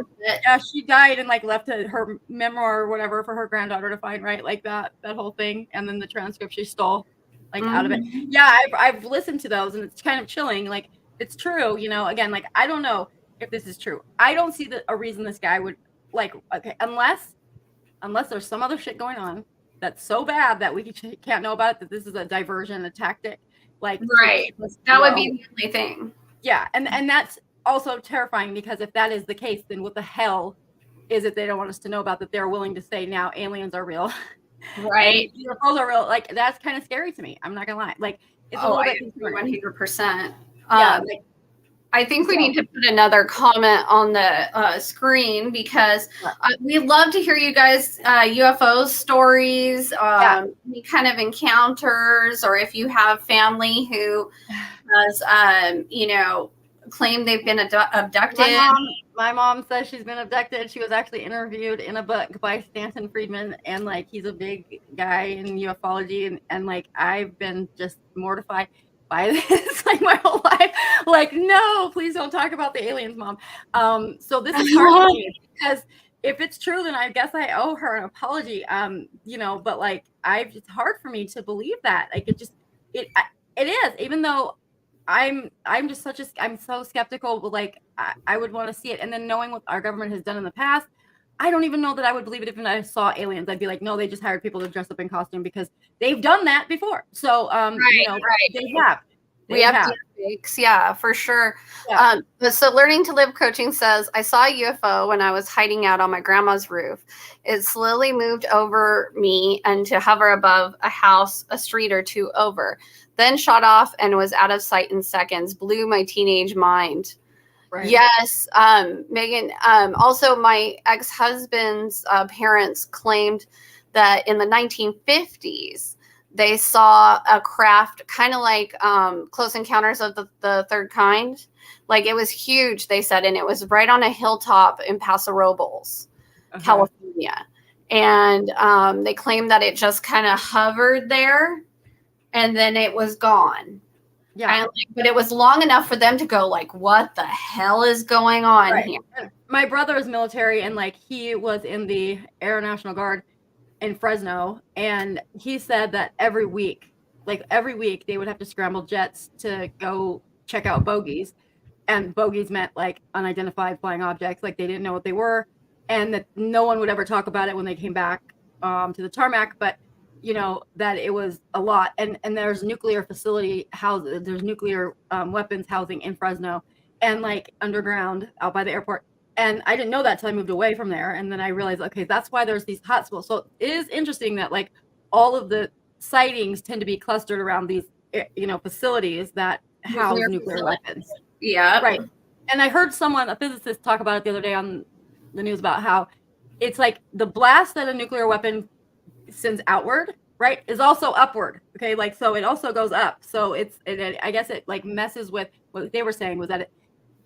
she died and like left her memoir or whatever for her granddaughter to find, right? Like that whole thing, and then the transcript she stole, like out of it. Yeah, I've listened to those, and it's kind of chilling. Like, it's true, again, like I don't know if this is true. I don't see a reason this guy would unless there's some other shit going on that's so bad that we can't know about it, that this is a diversion, a tactic. Like, right. That would be the only thing. Yeah, and that's also terrifying, because if that is the case, then what the hell is it they don't want us to know about, that they're willing to say now aliens are real? Right. UFOs are real. Like, that's kind of scary to me. I'm not gonna lie. Like, it's a little bit 100%. Yeah. I think we need to put another comment on the screen, because we love to hear you guys UFO stories, any kind of encounters, or if you have family who has, claim they've been abducted. My mom says she's been abducted. She was actually interviewed in a book by Stanton Friedman, and like, he's a big guy in ufology, and like, I've been just mortified by this like my whole life. Like, no, please don't talk about the aliens, Mom. So this is hard for me, because if it's true, then I guess I owe her an apology. But like, it's hard for me to believe that. Like, it is, even though I'm so skeptical, but like, I would want to see it. And then knowing what our government has done in the past, I don't even know that I would believe it if I saw aliens. I'd be like, no, they just hired people to dress up in costume because they've done that before. So, they have. We have deepfakes, yeah, for sure. Yeah. So Learning to Live Coaching says, I saw a UFO when I was hiding out on my grandma's roof. It slowly moved over me and to hover above a house, a street or two over. Then shot off and was out of sight in seconds. Blew my teenage mind. Right. Yes, Megan. Also, my ex-husband's parents claimed that in the 1950s, they saw a craft kind of like Close Encounters of the Third Kind. Like, it was huge, they said, and it was right on a hilltop in Paso Robles, California. And they claimed that it just kind of hovered there, and then it was gone. Yeah, but it was long enough for them to go like, what the hell is going on here? My brother is military, and like, he was in the Air National Guard in Fresno, and he said that every week they would have to scramble jets to go check out bogies, and bogies meant like unidentified flying objects, like they didn't know what they were, and that no one would ever talk about it when they came back to the tarmac, but that it was a lot. And there's nuclear facility houses, there's nuclear weapons housing in Fresno, and like underground out by the airport. And I didn't know that till I moved away from there. And then I realized, okay, that's why there's these hotspots. So it is interesting that like all of the sightings tend to be clustered around these, facilities that house nuclear weapons. Yeah. Right. And I heard a physicist talk about it the other day on the news about how it's like the blast that a nuclear weapon sends outward, right, is also upward. Okay, like, so it also goes up. So I guess it like messes with what they were saying, was that it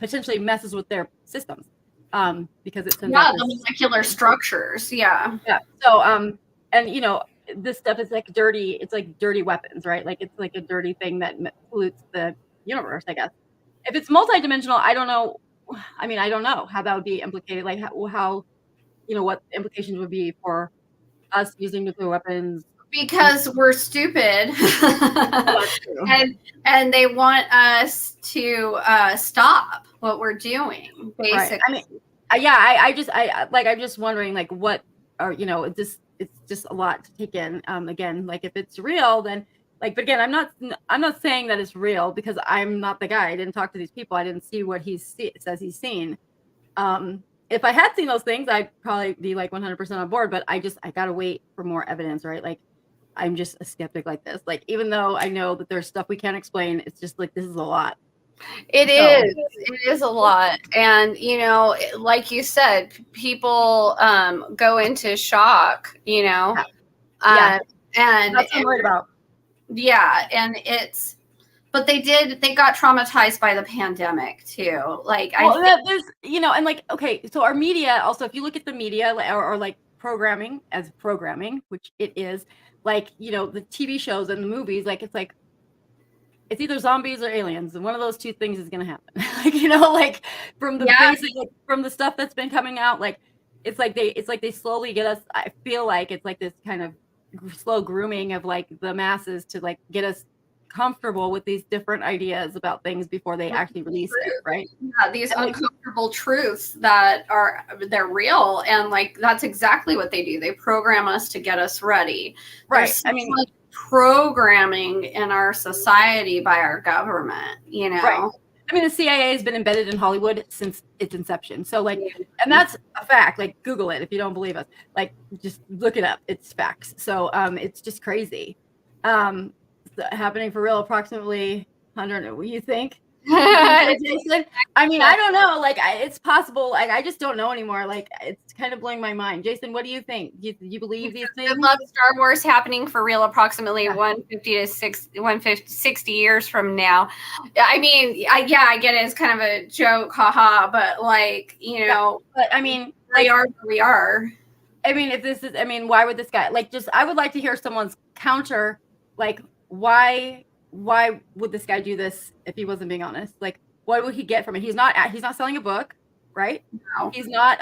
potentially messes with their systems, because it sends out the molecular structures. Yeah. So and this stuff is like dirty. It's like dirty weapons, right? Like, it's like a dirty thing that pollutes the universe, I guess. If it's multidimensional, I don't know. I mean, I don't know how that would be implicated. Like, how what the implications would be for us using nuclear weapons, because we're stupid. and they want us to stop what we're doing, basically. Right. I mean, I'm just wondering, like, what are it's just a lot to take in. Again, like, if it's real, then like, but again, I'm not saying that it's real, because I'm not the guy. I didn't talk to these people. I didn't see what he says he's seen. If I had seen those things, I'd probably be like 100% on board, but I gotta wait for more evidence, right? Like, I'm just a skeptic like this. Like, even though I know that there's stuff we can't explain, it's just like, this is a lot. It is a lot. And, you know, like you said, people go into shock, you know. Yeah. And that's what I'm worried about. Yeah, and but they got traumatized by the pandemic too. Like, there's, you know, and like, okay, so our media also, if you look at the media or like programming as programming, which it is, like, you know, the TV shows and the movies, like, it's like, it's either zombies or aliens, and one of those two things is going to happen. Like, you know, like, from the basic, like, from the stuff that's been coming out, like, it's like they slowly get us. I feel like it's like this kind of slow grooming of like the masses to like get us comfortable with these different ideas about things before they actually release it, right? Yeah, these uncomfortable truths that they're real, and like that's exactly what they do. They program us to get us ready. Right. There's so much programming in our society by our government, you know. Right. I mean, the CIA has been embedded in Hollywood since its inception. So, like, and that's a fact. Like, Google it if you don't believe us. Like, just look it up. It's facts. So, it's just crazy. Happening for real, approximately 100. What do you think? Jason? I mean, I don't know. Like, it's possible. Like, I just don't know anymore. Like, it's kind of blowing my mind. Jason, what do you think? You believe these things? I love Star Wars happening for real, approximately 160 years from now. I mean, I get it. It's kind of a joke, haha. But like, you know, but I mean, we are where we are. I mean, if this is, I mean, why would this guy like? Just, I would like to hear someone's counter. Like, why would this guy do this if he wasn't being honest? Like, what would he get from it? He's not selling a book, right? No. He's not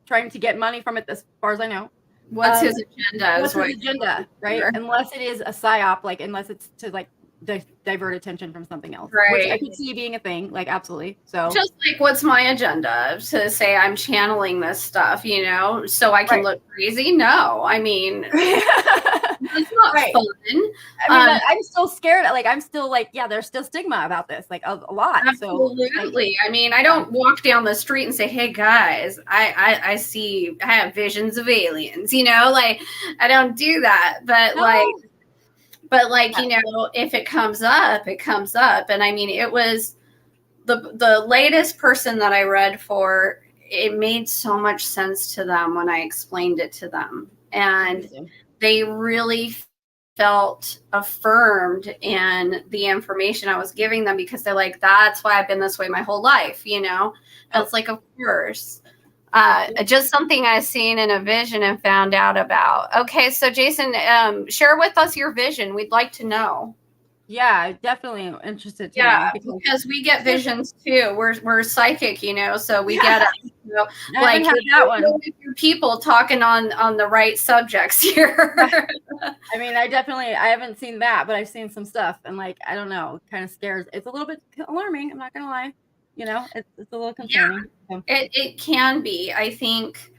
trying to get money from it, as far as I know. What's his agenda? What's his agenda, right? Sure. Unless it is a psyop, like, unless it's to like divert attention from something else, right? Which I could see being a thing, like, absolutely. So just like, what's my agenda? To say I'm channeling this stuff, you know, so I can look crazy? No, I mean, it's not fun. I mean, I'm still scared. Like, I'm still like, yeah, there's still stigma about this, like a lot. Absolutely. So, like, I mean, I don't walk down the street and say, "Hey guys, I have visions of aliens," you know, like, I don't do that. But like, you know, if it comes up, it comes up. And I mean, it was the latest person that I read for, it made so much sense to them when I explained it to them. And they really felt affirmed in the information I was giving them, because they're like, that's why I've been this way my whole life, you know? And it's like, of course. Just something I seen in a vision and found out about. Okay, so Jason, share with us your vision. We'd like to know. Yeah, definitely interested to know, because we get visions too. We're psychic, you know, so we get it. You know, like that one. People talking on the right subjects here. I mean, I haven't seen that, but I've seen some stuff, and like, I don't know, kind of scares. It's a little bit alarming. I'm not gonna lie. You know, it's a little concerning. Yeah, it can be. I think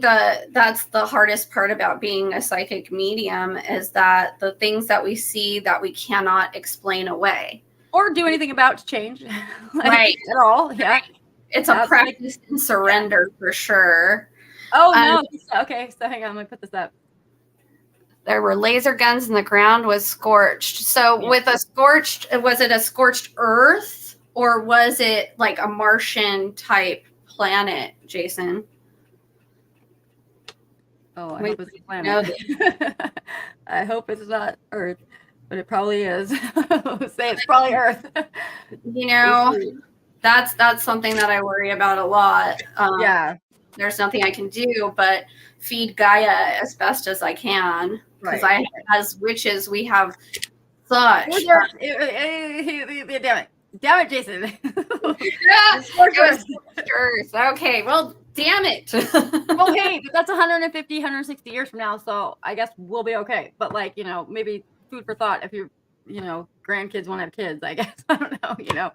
that's the hardest part about being a psychic medium, is that the things that we see that we cannot explain away or do anything about to change, like, right? At all. Yeah, it's a practice in surrender for sure. Oh no. Okay, so hang on. Let me put this up. There were laser guns and the ground was scorched. So with a scorched, was it a scorched earth? Or was it like a Martian type planet, Jason? Oh, I hope it's a planet. I hope it's not Earth, but it probably is. Say it's probably Earth. You know, that's something that I worry about a lot. Yeah. There's nothing I can do but feed Gaia as best as I can. Because as witches, we have such. Damn it, Jason. Earth. Okay, well, damn it. Okay, but that's 150, 160 years from now, so I guess we'll be okay. But like, you know, maybe food for thought if your, you know, grandkids want to have kids, I guess. I don't know, you know.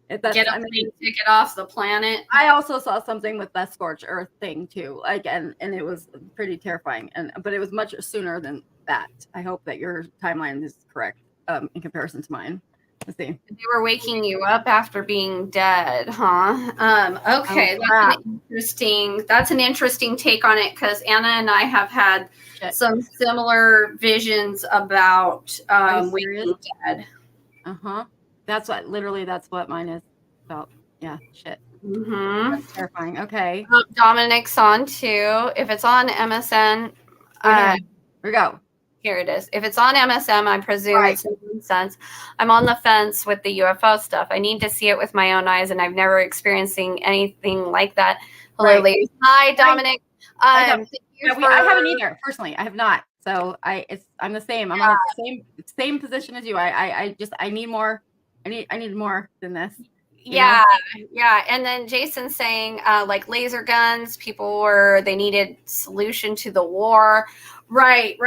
Get a plane ticket off the planet. I also saw something with that scorched earth thing too, like, and it was pretty terrifying, but it was much sooner than that. I hope that your timeline is correct in comparison to mine. Let's see. They were waking you up after being dead, huh? Okay, that's an interesting take on it, because Anna and I have had some similar visions about waking dead. That's what mine is about. Yeah, shit. That's terrifying. Okay. Dominic's on too. If it's on MSN, here we go. Here it is. If it's on MSM, I presume it's nonsense. I'm on the fence with the UFO stuff. I need to see it with my own eyes, and I've never experienced anything like that. Hello, ladies. Hi, Dominic. I haven't either. Personally, I have not. So I'm the same. I'm on the same position as you. I need more. I need more than this. Yeah. And then Jason's saying like laser guns, they needed solution to the war. Right.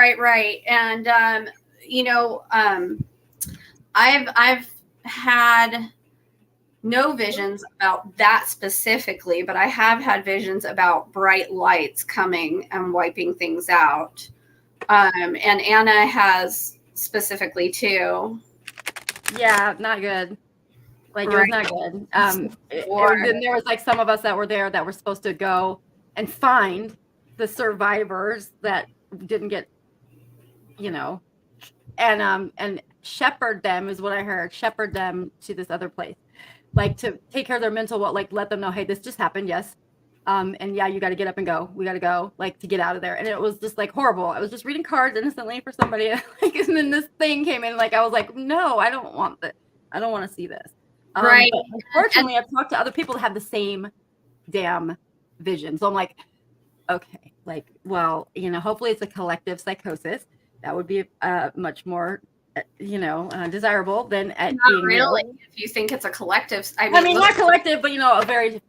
And I've had no visions about that specifically, but I have had visions about bright lights coming and wiping things out. And Anna has specifically too. Yeah, not good. Like it was not good. And then there was like some of us that were there that were supposed to go and find the survivors that didn't get, and shepherd them is what I heard. Shepherd them to this other place, like to take care of their mental, like let them know, hey, this just happened, yes, and yeah, you got to get up and go. We got to go, like to get out of there. And it was just like horrible. I was just reading cards innocently for somebody, like, and then this thing came in. Like I was like, no, I don't want that. I don't want to see this. Right. But unfortunately, I've talked to other people that have the same damn vision. So I'm like, okay, like, well, hopefully it's a collective psychosis. That would be much more, desirable than not being really. If you think it's a collective, I mean not collective, but a very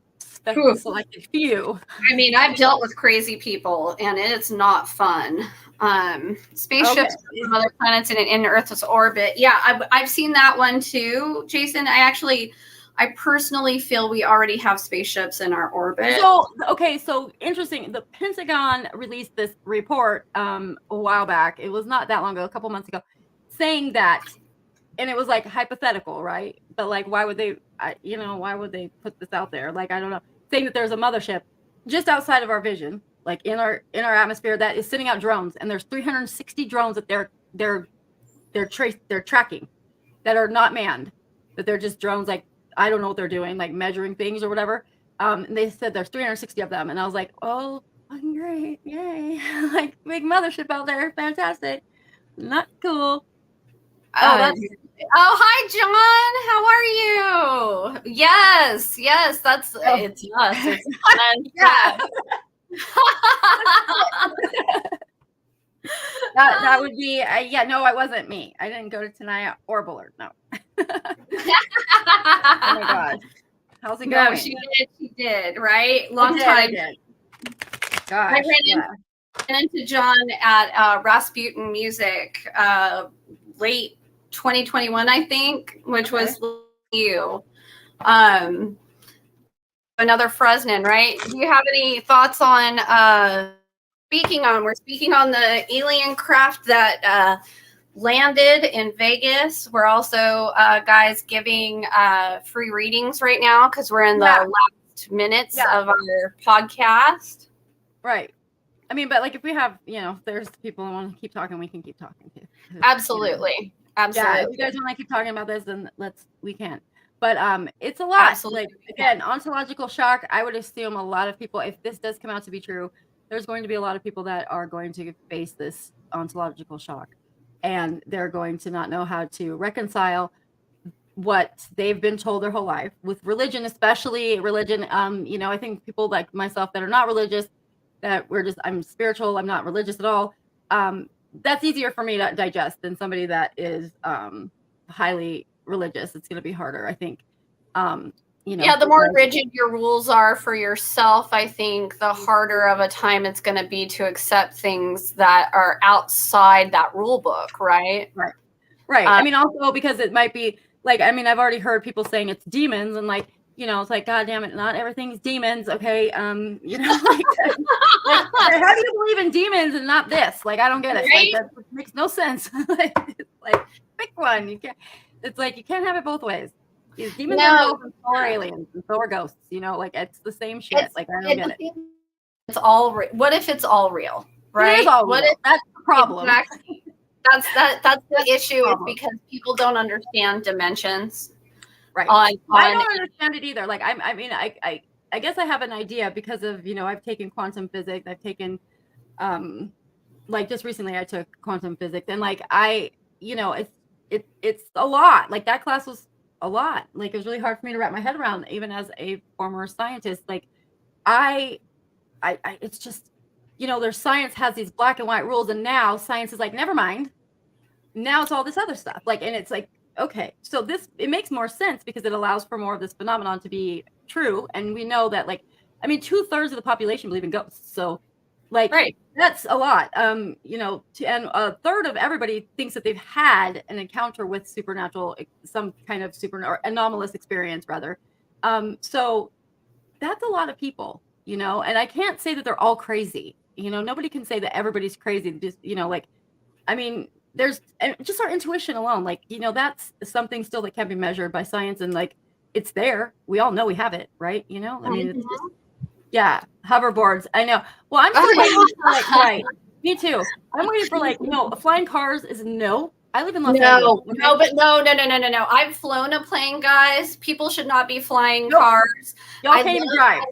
selected few. I mean, I've dealt with crazy people, and it's not fun. Spaceships from other planets in Earth's orbit. Yeah, I've seen that one too, Jason. I personally feel we already have spaceships in our orbit. So interesting. The Pentagon released this report a while back. It was not that long ago, a couple months ago, saying that, and it was like hypothetical, right? But like, why would they put this out there? Like, I don't know, saying that there's a mothership just outside of our vision, like in our atmosphere, that is sending out drones, and there's 360 drones that they're tracking that are not manned, that they're just drones, like I don't know what they're doing, like measuring things or whatever. And they said there's 360 of them, and I was like, oh, great, yay! Like big mothership out there, fantastic. Not cool. Hi, John. How are you? Yes, it's us. It's yeah. that would be no, it wasn't me. I didn't go to Tenaya or Bullard. No. Oh my god, how's it going? No, she did right. Long time. Gosh, I ran into John at Rasputin Music late 2021, I think, which was you. Another Fresnan, right? Do you have any thoughts on we're speaking on the alien craft that landed in Vegas? We're also guys giving free readings right now because we're in the last minutes of our podcast. Right. I mean, but like if we have, there's people who want to keep talking, we can keep talking too. Absolutely. Absolutely. Yeah, if you guys want to keep talking about this, then we can. But it's a lot. Absolutely. Like again, ontological shock. I would assume a lot of people, if this does come out to be true, there's going to be a lot of people that are going to face this ontological shock, and they're going to not know how to reconcile what they've been told their whole life with religion, especially religion. I think people like myself that are not religious, that I'm spiritual, I'm not religious at all. That's easier for me to digest than somebody that is highly religious. It's going to be harder, I think. The more rigid your rules are for yourself, I think the harder of a time it's going to be to accept things that are outside that rule book, right? Right. I mean, also because it might be like, I've already heard people saying it's demons, and like, it's like, God damn it, not everything's demons. Okay. How do you believe in demons and not this? Like, I don't get it. Right? Like, that makes no sense. like pick one. You can't. It's like you can't have it both ways. Demons are real, and so are aliens, and so are ghosts. Like it's the same shit. Like I don't get it. It's all. What if it's all real? Right? It is all what real. If that's the problem? Exactly. That's the issue is because people don't understand dimensions. Right. I don't understand it either. Like I guess I have an idea because of I've taken quantum physics. I've taken like just recently I took quantum physics, and like it's a lot. Like that class was a lot. Like it was really hard for me to wrap my head around, even as a former scientist. Like I it's just there's science has these black and white rules, and now science is like, never mind. Now it's all this other stuff. Like, and it's like, okay, so it makes more sense because it allows for more of this phenomenon to be true. And we know that 2/3 of the population believe in ghosts. So that's a lot. And a third of everybody thinks that they've had an encounter with supernatural, some kind of or anomalous experience rather. So that's a lot of people, and I can't say that they're all crazy. Nobody can say that everybody's crazy. Just, there's just our intuition alone. That's something still that can be measured by science, and it's there. We all know we have it, right? It's just, yeah, hoverboards. I know. Well, I'm still waiting for right. Me too. I'm waiting for flying cars is no. I live in Los Angeles. Okay? No. I've flown a plane, guys. People should not be flying cars. Y'all can't even drive.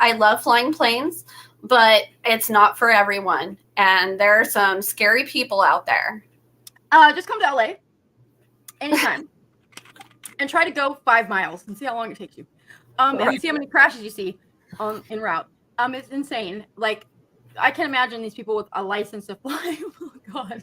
I love flying planes, but it's not for everyone. And there are some scary people out there. Just come to LA anytime and try to go 5 miles and see how long it takes you. And see how many crashes you see en route. It's insane. Like I can imagine these people with a license to fly. Oh God.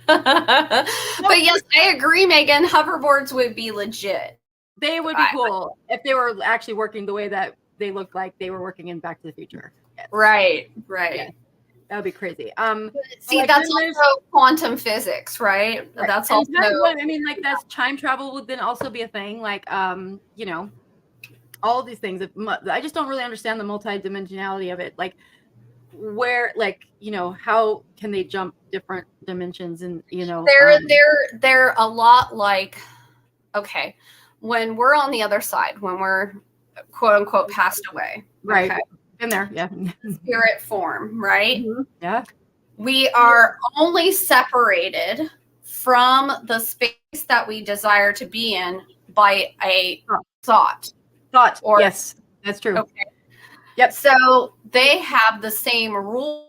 But yes, I agree, Megan. Hoverboards would be legit. They would be cool if they were actually working the way that they looked like they were working in Back to the Future. Yes. Right. Yeah. That would be crazy. See, that's also quantum physics, right? That's also. That's time travel would then also be a thing. All these things. I just don't really understand the multidimensionality of it. Where how can they jump different dimensions and they're a lot like, okay, when we're on the other side, when we're quote unquote passed away, right? Okay, in there, yeah, spirit form, right? Mm-hmm. Yeah, we are only separated from the space that we desire to be in by a thought. Or yes, that's true. Okay. Yep. So they have the same rules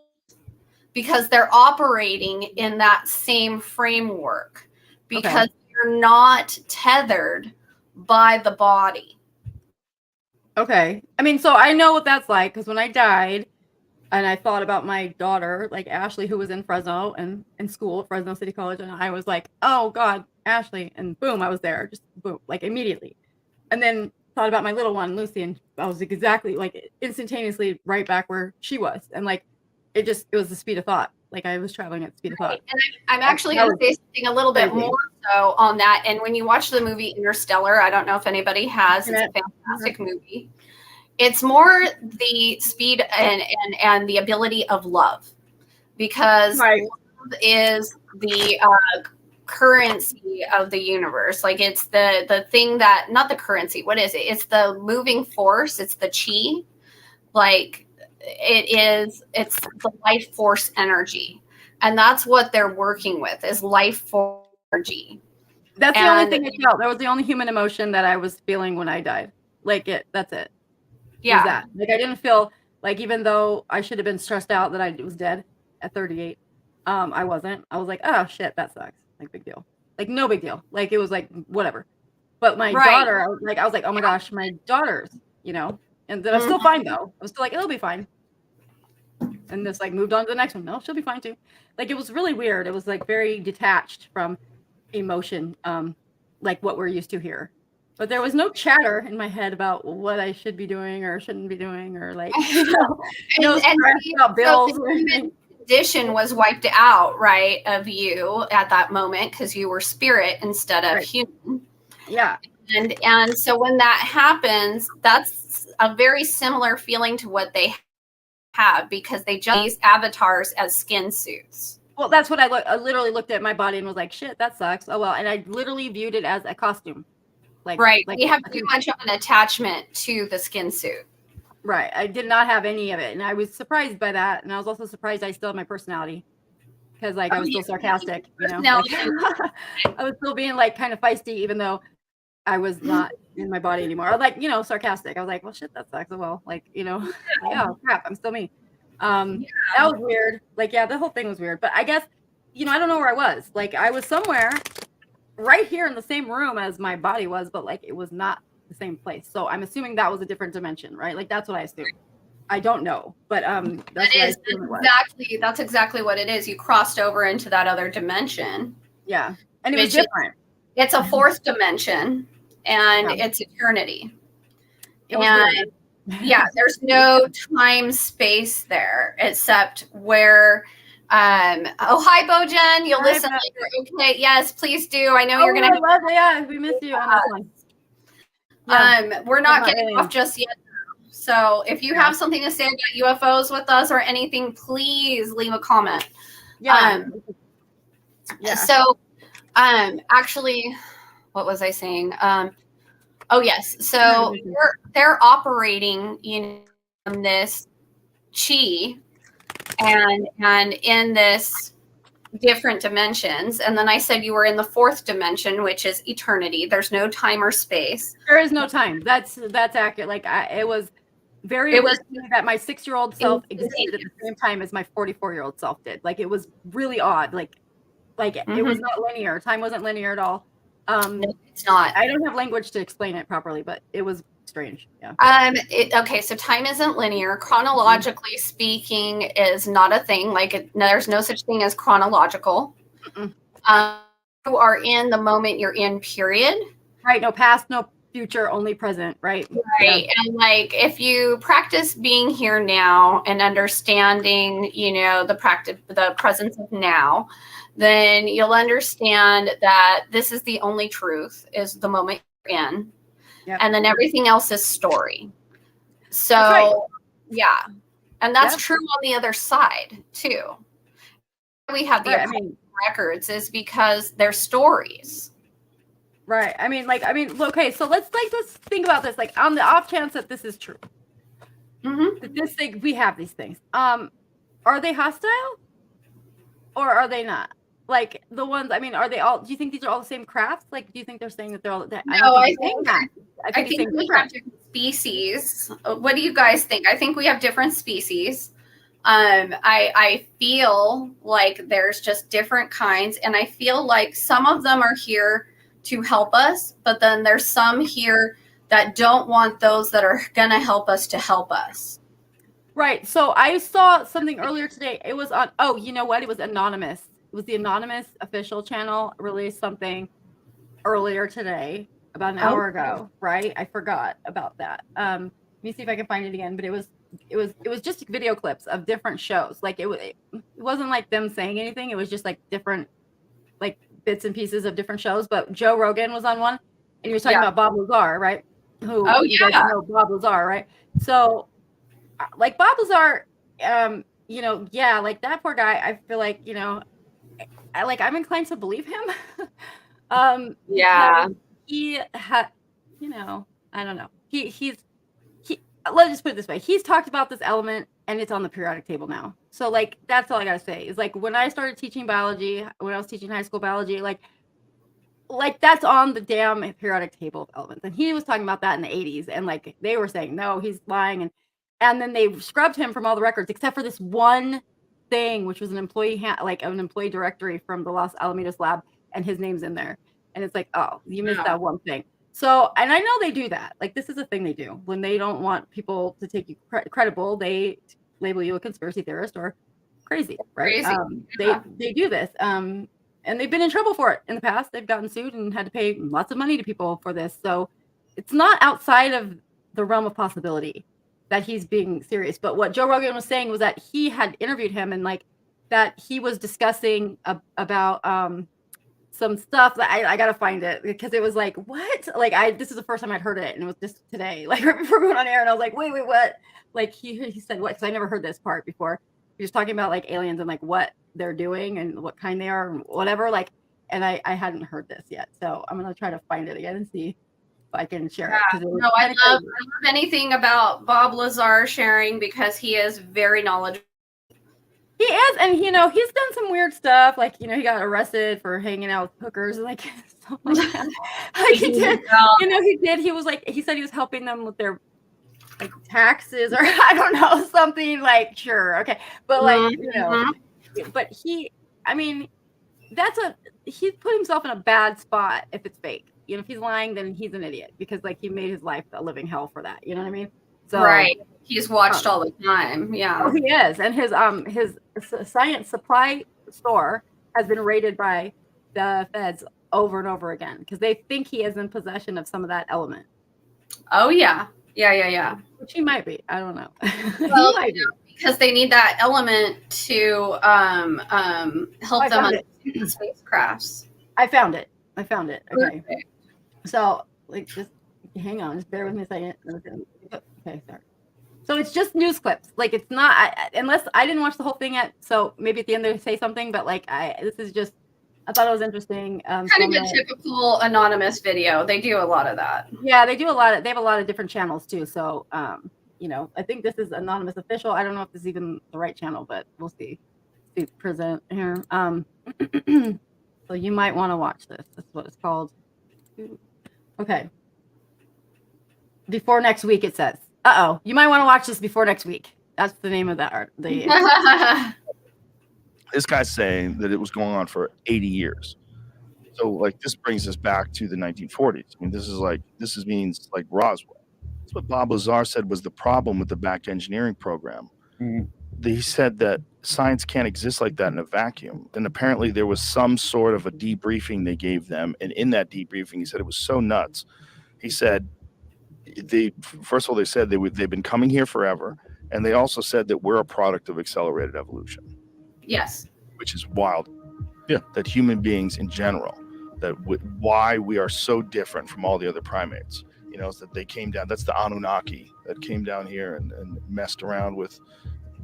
because they're operating in that same framework because you're not tethered by the body. Okay. So I know what that's like because when I died and I thought about my daughter, like Ashley, who was in Fresno and in school at Fresno City College, and I was like, oh God, Ashley, and boom, I was there, just boom, immediately. And then thought about my little one, Lucy, and I was exactly instantaneously right back where she was. And it was the speed of thought. I was traveling at the speed of thought. And I'm actually going to say something a little bit more so on that. And when you watch the movie Interstellar, I don't know if anybody has, it's a fantastic movie. It's more the speed and the ability of love, because love is the currency of the universe. It's the thing that, not the currency, what is it? It's the moving force. It's the chi. It's the life force energy. And that's what they're working with, is life force energy. That's the only thing I felt. That was the only human emotion that I was feeling when I died. That's it. Yeah. That. I didn't feel even though I should have been stressed out that I was dead at 38, I wasn't. I was like, oh shit, that sucks. Big deal. No big deal. It was whatever. But my daughter, I was like, oh my gosh, my daughter's, and then I was still fine though. I was still it'll be fine. And this moved on to the next one. No, she'll be fine too. It was really weird. It was very detached from emotion, what we're used to here. But there was no chatter in my head about what I should be doing or shouldn't be doing, or no stress about bills. So the condition was wiped out, right, of you at that moment because you were spirit instead of human. Yeah. And so when that happens, that's a very similar feeling to what they have, because they just use avatars as skin suits Well, that's what I literally looked at my body and was like, shit, that sucks. Oh well. And I literally viewed it as a costume. Like we have too much of an attachment to the skin suit. Right. I did not have any of it. And I was surprised by that. And I was also surprised I still had my personality. Because like I was still sarcastic, you know. Like, I was still being like kind of feisty, even though I was not in my body anymore. Or like, you know, sarcastic. I was like, well shit, that sucks. Well, like, you know, like, oh crap, I'm still me. That was weird. Like, yeah, the whole thing was weird. But I guess, you know, I don't know where I was. Like I was somewhere right here in the same room as my body was, but like it was not the same place. So I'm assuming that was a different dimension, right? Like that's what I assumed. I don't know, but that's exactly what it is. You crossed over into that other dimension. Yeah, and it was different. It's a fourth dimension, and it's eternity. And yeah, there's no time space there except where. Oh hi, Bojen. You'll listen later. Okay, yes, please do. I know you're gonna. Yeah, we missed you on this one. We're not getting off just yet. So if you have something to say about UFOs with us or anything, please leave a comment. So actually, what was I saying? Oh yes. So they're operating in this chi and in this different dimensions. And then I said you were in the fourth dimension, which is eternity. There's no time or space. There is no time. That's accurate. Like it was very weird that my 6-year-old self existed at the same time as my 44-year-old self did. Like it was really odd. Like it was not linear. Time wasn't linear at all. No, it's not. I don't have language to explain it properly, but it was strange. Yeah. Okay, so time isn't linear. Chronologically speaking is not a thing. Like there's no such thing as chronological. You are in the moment you're in, period. Right. No past, no future, only present. Right. And like if you practice being here now and understanding, you know, the presence of now, then you'll understand that this is the only truth, is the moment you're in. And then everything else is story. So yeah. And that's true on the other side too. We have the records is because they're stories. Right. Okay, so let's think about this. Like on the off chance that this is true. That this thing, we have these things. Are they hostile? Or are they not? Like the ones, are they all, do you think these are all the same crafts? Like, do you think they're saying that they're all that? No, I think we have different species. What do you guys think? I think we have different species. I feel like there's just different kinds, and I feel like some of them are here to help us, but then there's some here that don't want those that are going to help us to help us. Right. So I saw something earlier today. It was on, you know what? It was anonymous. It was the anonymous official channel released something earlier today, about an hour ago, right? I forgot about that. Let me see if I can find it again, but it was just video clips of different shows. Like it wasn't like them saying anything. It was just like different like bits and pieces of different shows. But Joe Rogan was on one, and he was talking about Bob Lazar, right? You guys know Bob Lazar, right? So like Bob Lazar, you know, like that poor guy, I feel like, you know, I'm inclined to believe him. He had, you know, I don't know. He's let's just put it this way. He's talked about this element and it's on the periodic table now. So like, that's all I gotta say is like, when I started teaching biology, when I was teaching high school biology, like that's on the damn periodic table of elements. And he was talking about that in the 80s. And like, they were saying, no, he's lying. And then they scrubbed him from all the records, except for this one thing, which was an employee, an employee directory from the Los Alamitos lab. And his name's in there. And it's like, oh, you missed that one thing. So, and I know they do that. Like, this is a thing they do. When they don't want people to take you credible, they label you a conspiracy theorist or crazy, right? They do this. And they've been in trouble for it in the past. They've gotten sued and had to pay lots of money to people for this. So it's not outside of the realm of possibility that he's being serious. But what Joe Rogan was saying was that he had interviewed him and like that he was discussing about some stuff that I gotta find it because it was like, what? Like this is the first time I'd heard it, and it was just today, like right before going on air, and I was like, wait, what? Like he said what? Because I never heard this part before. He was talking about like aliens and like what they're doing and what kind they are, and whatever. Like, and I hadn't heard this yet, so I'm gonna try to find it again and see if I can share it. 'Cause it was No, I kinda love crazy. anything about Bob Lazar sharing because he is very knowledgeable. He is, and he's done some weird stuff. Like, he got arrested for hanging out with hookers, like stuff like that. Like he did, he did. He was like, he said he was helping them with their like taxes or I don't know, something like, sure, okay, but like but he's put himself in a bad spot if it's fake. If he's lying, then he's an idiot because like he made his life a living hell for that. You know what I mean? So, right. He's watched all the time. Yeah. Oh, he is. And his science supply store has been raided by the feds over and over again because they think he is in possession of some of that element. Oh yeah. Yeah. Which he might be. I don't know. Well, because they need that element to help them on the spacecrafts. I found it. Okay. So like just hang on, just bear with me a second. Okay, sorry. So it's just news clips. Like it's not unless I didn't watch the whole thing yet. So maybe at the end they say something, but like I thought it was interesting. Kind of a typical anonymous video. They do a lot of that. Yeah, they do a lot of. They have a lot of different channels too. So I think this is anonymous official. I don't know if this is even the right channel, but we'll see. See present here. So you might want to watch this. That's what it's called. Okay. Before next week, it says. You might want to watch this before next week. That's the name of that art. This guy's saying that it was going on for 80 years. So, like, this brings us back to the 1940s. I mean, this means like Roswell. That's what Bob Lazar said was the problem with the back engineering program. He said that science can't exist like that in a vacuum. And apparently there was some sort of a debriefing they gave them. And in that debriefing, he said it was so nuts. He said, first of all, they said they've been coming here forever. And they also said that we're a product of accelerated evolution. Yes. Which is wild. Yeah. That human beings in general, why we are so different from all the other primates. Is that they came down, that's the Anunnaki that came down here and messed around with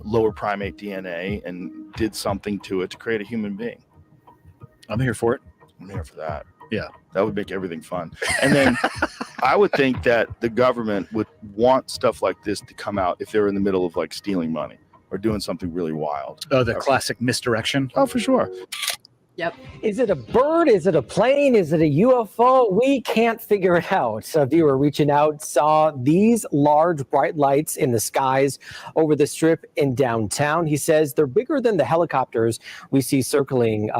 lower primate DNA and did something to it to create a human being. I'm here for it. I'm here for that. Yeah. That would make everything fun. And then I would think that the government would want stuff like this to come out if they're in the middle of like stealing money or doing something really wild. Oh, the classic misdirection. Oh, for sure. Yep. Is it a bird? Is it a plane? Is it a UFO? We can't figure it out. A viewer reaching out saw these large bright lights in the skies over the strip in downtown. He says they're bigger than the helicopters we see circling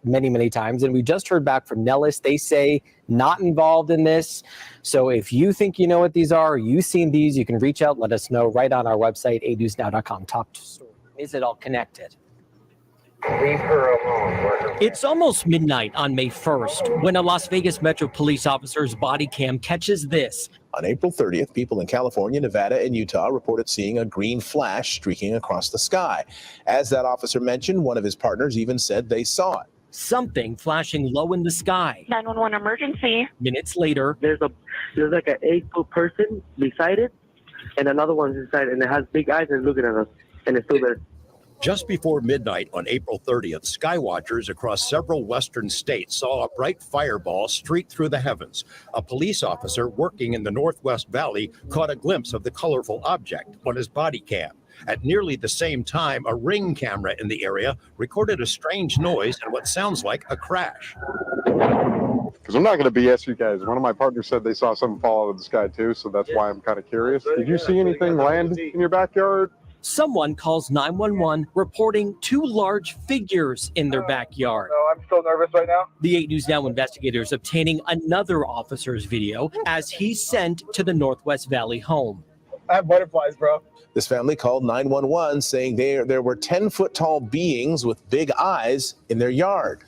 many, many times. And we just heard back from Nellis. They say not involved in this. So if you think you know what these are, or you've seen these, you can reach out, let us know right on our website, anewsnow.com. Top story. Is it all connected? Leave her alone. It's almost midnight on May 1st when a Las Vegas Metro police officer's body cam catches this. On April 30th, people in California, Nevada, and Utah reported seeing a green flash streaking across the sky. As that officer mentioned, one of his partners even said they saw it. Something flashing low in the sky. 911 emergency. Minutes later, There's like an 8-foot person beside it, and another one's inside, and it has big eyes and looking at us, and it's still there. Just before midnight on April 30th, skywatchers across several western states saw a bright fireball streak through the heavens. A police officer working in the Northwest Valley caught a glimpse of the colorful object on his body cam. At nearly the same time, a Ring camera in the area recorded a strange noise and what sounds like a crash. Because I'm not going to BS you guys. One of my partners said they saw something fall out of the sky too, so that's why I'm kind of curious. Did you see anything land in your backyard? someone calls 911 reporting two large figures in their backyard. No, I'm still nervous right now. The 8 News Now investigators obtaining another officer's video as he's sent to the Northwest Valley home. I have butterflies, bro. This family called 911 saying there were 10-foot-tall beings with big eyes in their yard.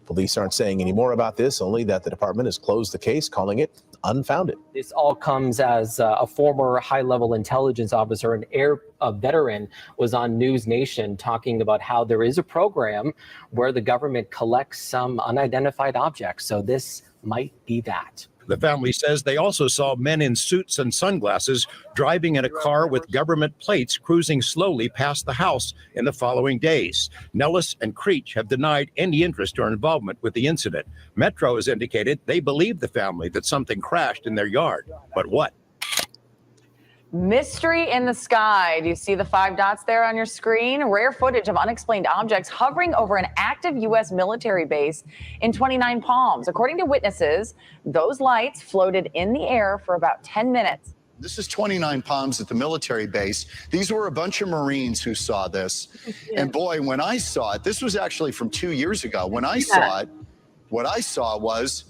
Police aren't saying any more about this, only that the department has closed the case, calling it unfounded. This all comes as a former high-level intelligence officer, an Air veteran, was on News Nation talking about how there is a program where the government collects some unidentified objects. So this might be that. The family says they also saw men in suits and sunglasses driving in a car with government plates cruising slowly past the house in the following days. Nellis and Creech have denied any interest or involvement with the incident. Metro has indicated they believe the family that something crashed in their yard. But what? Mystery in the sky. Do you see the 5 dots there on your screen? Rare footage of unexplained objects hovering over an active U.S. military base in 29 Palms. According to witnesses, those lights floated in the air for about 10 minutes. This is 29 Palms at the military base. These were a bunch of Marines who saw this. And boy, when I saw it, this was actually from 2 years ago. When I saw it, what I saw was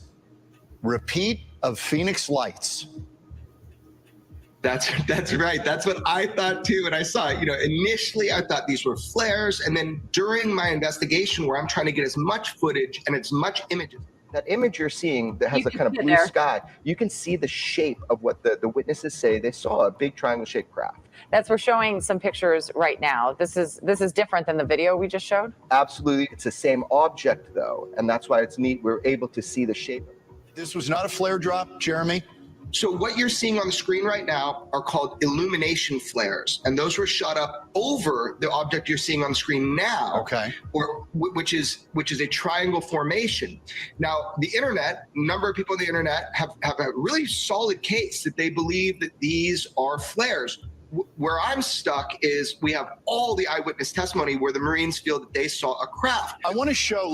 repeat of Phoenix lights. That's right. That's what I thought too when I saw it. You know, initially I thought these were flares, and then during my investigation where I'm trying to get as much footage and as much images. That image you're seeing that has a kind of blue sky, you can see the shape of what the witnesses say they saw, a big triangle-shaped craft. We're showing some pictures right now. This is different than the video we just showed? Absolutely. It's the same object, though, and that's why it's neat. We're able to see the shape. This was not a flare drop, Jeremy. So what you're seeing on the screen right now are called illumination flares, and those were shot up over the object you're seeing on the screen now. Okay. Which is a triangle formation. Now, the internet, a number of people on the internet have a really solid case that they believe that these are flares. Where I'm stuck is we have all the eyewitness testimony where the Marines feel that they saw a craft. Let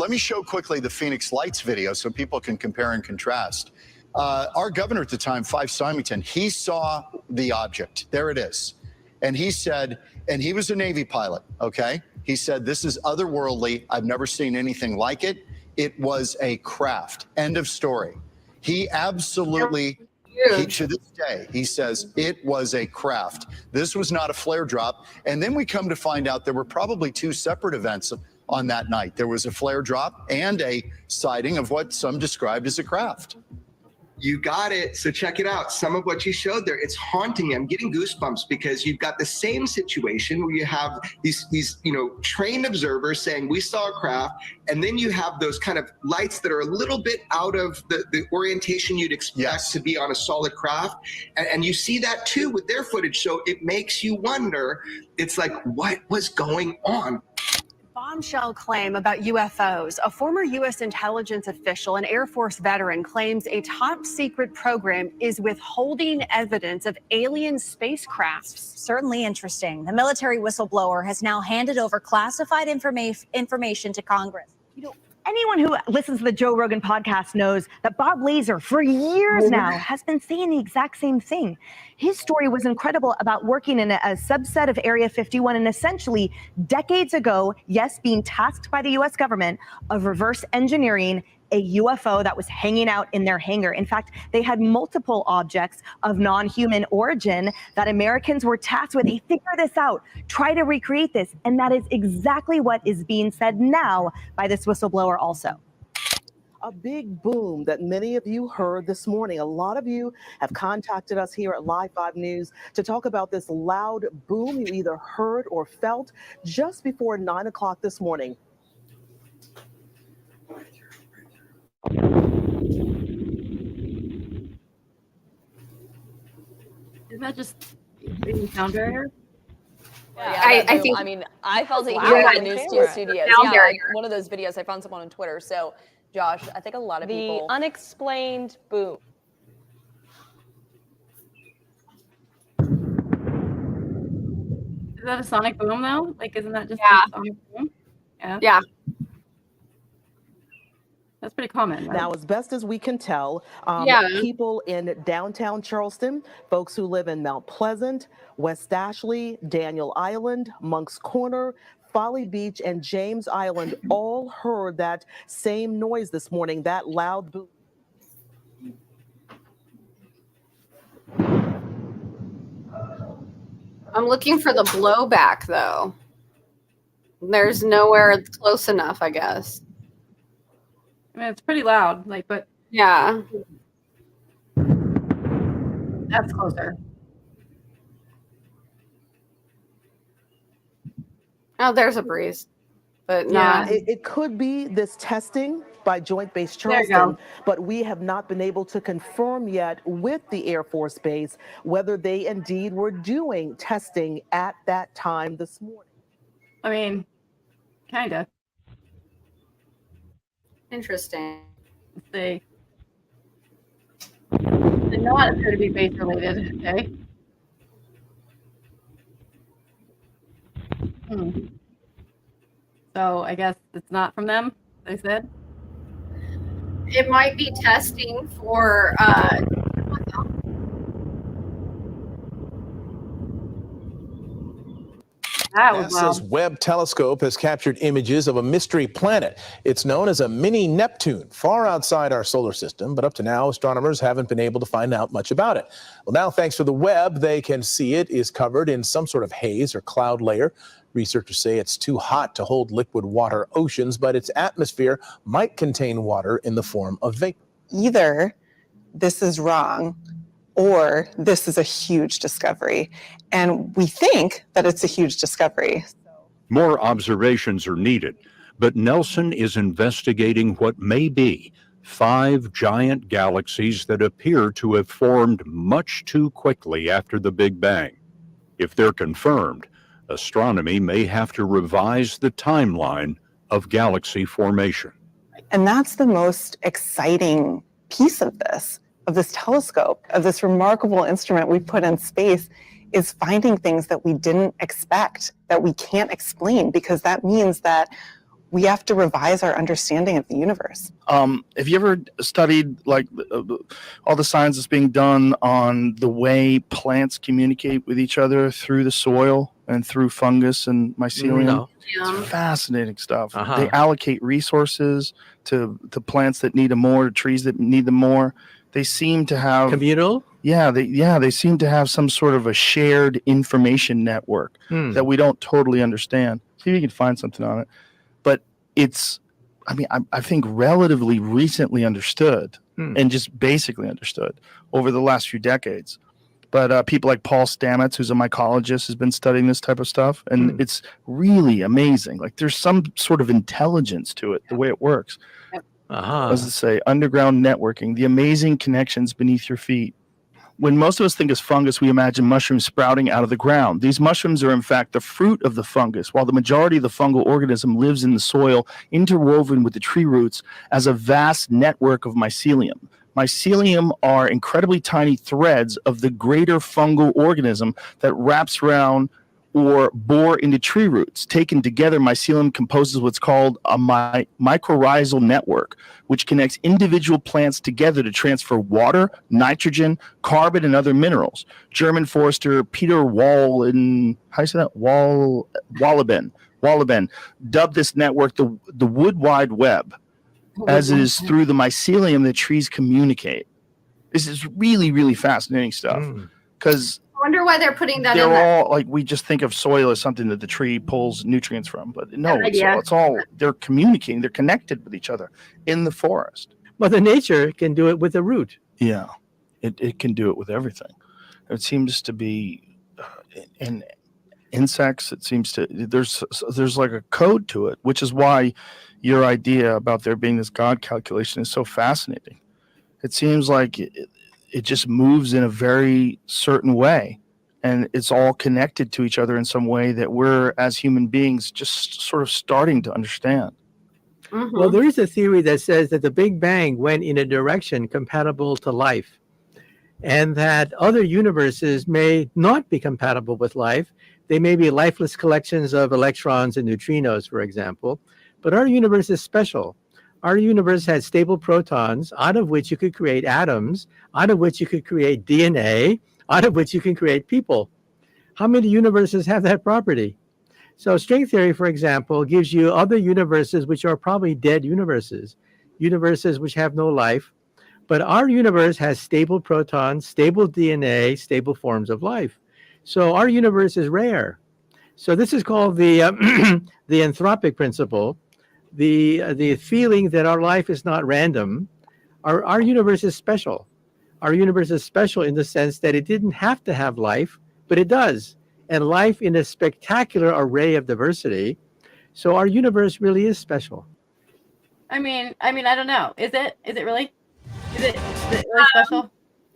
me show quickly the Phoenix Lights video so people can compare and contrast. Our governor at the time, Fife Symington, he saw the object. There it is. And he said, and he was a Navy pilot, okay? He said, this is otherworldly. I've never seen anything like it. It was a craft. End of story. He absolutely, to this day, he says it was a craft. This was not a flare drop. And then we come to find out there were probably 2 separate events on that night. There was a flare drop and a sighting of what some described as a craft. You got it. So check it out. Some of what you showed there, it's haunting me. I'm getting goosebumps because you've got the same situation where you have these trained observers saying we saw a craft, and then you have those kind of lights that are a little bit out of the orientation you'd expect to be on a solid craft. And you see that too with their footage. So it makes you wonder, it's like, what was going on? Bombshell claim about UFOs. A former U.S. intelligence official and Air Force veteran claims a top secret program is withholding evidence of alien spacecrafts. Certainly interesting. The military whistleblower has now handed over classified information to Congress. Anyone who listens to the Joe Rogan podcast knows that Bob Lazar, for years now, has been saying the exact same thing. His story was incredible about working in a subset of Area 51 and essentially decades ago, yes, being tasked by the U.S. government of reverse engineering a UFO that was hanging out in their hangar. In fact, they had multiple objects of non-human origin that Americans were tasked with. They figure this out, try to recreate this. And that is exactly what is being said now by this whistleblower also. A big boom that many of you heard this morning. A lot of you have contacted us here at Live 5 News to talk about this loud boom you either heard or felt just before 9 o'clock this morning. Isn't that just the sound barrier? Yeah, I think. I mean, I felt it Wow. here Yeah, in the News 2 camera. studios. Sound Yeah, barrier. one of those videos I found someone on Twitter. So, Josh, I think a lot of The people. unexplained boom. Is that a sonic boom though? Like, isn't that just Yeah. a sonic boom? Yeah. Yeah. That's pretty common, right? Now, as best as we can tell, Yeah. people in downtown Charleston, folks who live in Mount Pleasant, West Ashley, Daniel Island, Monk's Corner, Folly Beach, and James Island all heard that same noise this morning, that loud boom. I'm looking for the blowback though. There's nowhere close enough, I guess. I mean, it's pretty loud, like, but Yeah. that's closer. Oh, there's a breeze, but Yeah, not. it could be this testing by Joint Base There you Charleston, go. but we have not been able to confirm yet with the Air Force Base whether they indeed were doing testing at that time this morning. I mean, kind of. Interesting. Let's see. Did not appear to be base related. Okay. So I guess it's not from them, they said. It might be testing for NASA's Webb telescope has captured images of a mystery planet. It's known as a mini Neptune, far outside our solar system, but up to now, astronomers haven't been able to find out much about it. Well, now, thanks to the Webb, they can see it is covered in some sort of haze or cloud layer. Researchers say it's too hot to hold liquid water oceans, but its atmosphere might contain water in the form of vapor. Either this is wrong or this is a huge discovery. And we think that it's a huge discovery. More observations are needed, but Nelson is investigating what may be 5 giant galaxies that appear to have formed much too quickly after the Big Bang. If they're confirmed, astronomy may have to revise the timeline of galaxy formation. And that's the most exciting piece of this telescope, of this remarkable instrument we put in space, is finding things that we didn't expect, that we can't explain, because that means that we have to revise our understanding of the universe. Have you ever studied like all the science that's being done on the way plants communicate with each other through the soil and through fungus and mycelium? No. It's fascinating stuff. Uh-huh. They allocate resources to plants that need them more, to trees that need them more. They seem to have communal. They seem to have some sort of a shared information network that we don't totally understand. See if you can find something on it. But it's, I think relatively recently understood and just basically understood over the last few decades. But people like Paul Stamets, who's a mycologist, has been studying this type of stuff, and it's really amazing. Like there's some sort of intelligence to it, the way it works. What does it say? Underground networking, the amazing connections beneath your feet. When most of us think of fungus, we imagine mushrooms sprouting out of the ground. These mushrooms are, in fact, the fruit of the fungus, while the majority of the fungal organism lives in the soil, interwoven with the tree roots as a vast network of mycelium. Mycelium are incredibly tiny threads of the greater fungal organism that wraps around or bore into tree roots. Taken together, mycelium composes what's called a mycorrhizal network, which connects individual plants together to transfer water, nitrogen, carbon, and other minerals. German forester Peter Walleben dubbed this network the Wood Wide Web, as it is through the mycelium that trees communicate. This is really, really fascinating stuff, because I wonder why they're putting that in they're there. all like, we just think of soil as something that the tree pulls nutrients from, but no, idea. it's all they're communicating, they're connected with each other in the forest. Mother Nature can do it with a root. Yeah, it can do it with everything. It seems to be in insects. It seems to there's like a code to it, which is why your idea about there being this God calculation is so fascinating. It seems like it just moves in a very certain way, and it's all connected to each other in some way that we're, as human beings, just sort of starting to understand. Well, there is a theory that says that the Big Bang went in a direction compatible to life, and that other universes may not be compatible with life. They may be lifeless collections of electrons and neutrinos, for example, but our universe is special. Our universe has stable protons, out of which you could create atoms, out of which you could create DNA, out of which you can create people. How many universes have that property? So string theory, for example, gives you other universes which are probably dead universes, universes which have no life. But our universe has stable protons, stable DNA, stable forms of life. So our universe is rare. So this is called the the anthropic principle. The feeling that our life is not random. Our universe is special. Our universe is special in the sense that it didn't have to have life, but it does. And life in a spectacular array of diversity. So our universe really is special. I mean, I don't know. Is it really? Is it really special?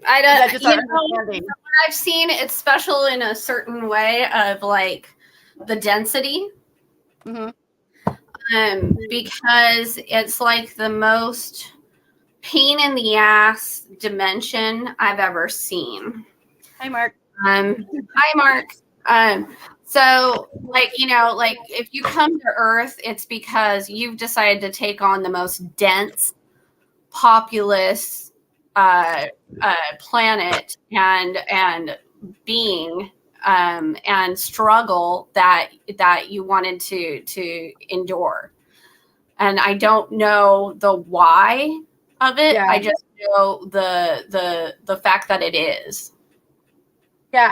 I Is that don't. just You our know, understanding? from what I've seen, it's special in a certain way of like the density. Because it's like the most pain in the ass dimension I've ever seen. Hi, Mark. Hi, Mark. So like, you know, like if you come to Earth, it's because you've decided to take on the most dense, populous planet and being and struggle that you wanted to endure. And I don't know the why of it. Yeah. I just know the fact that it is. Yeah,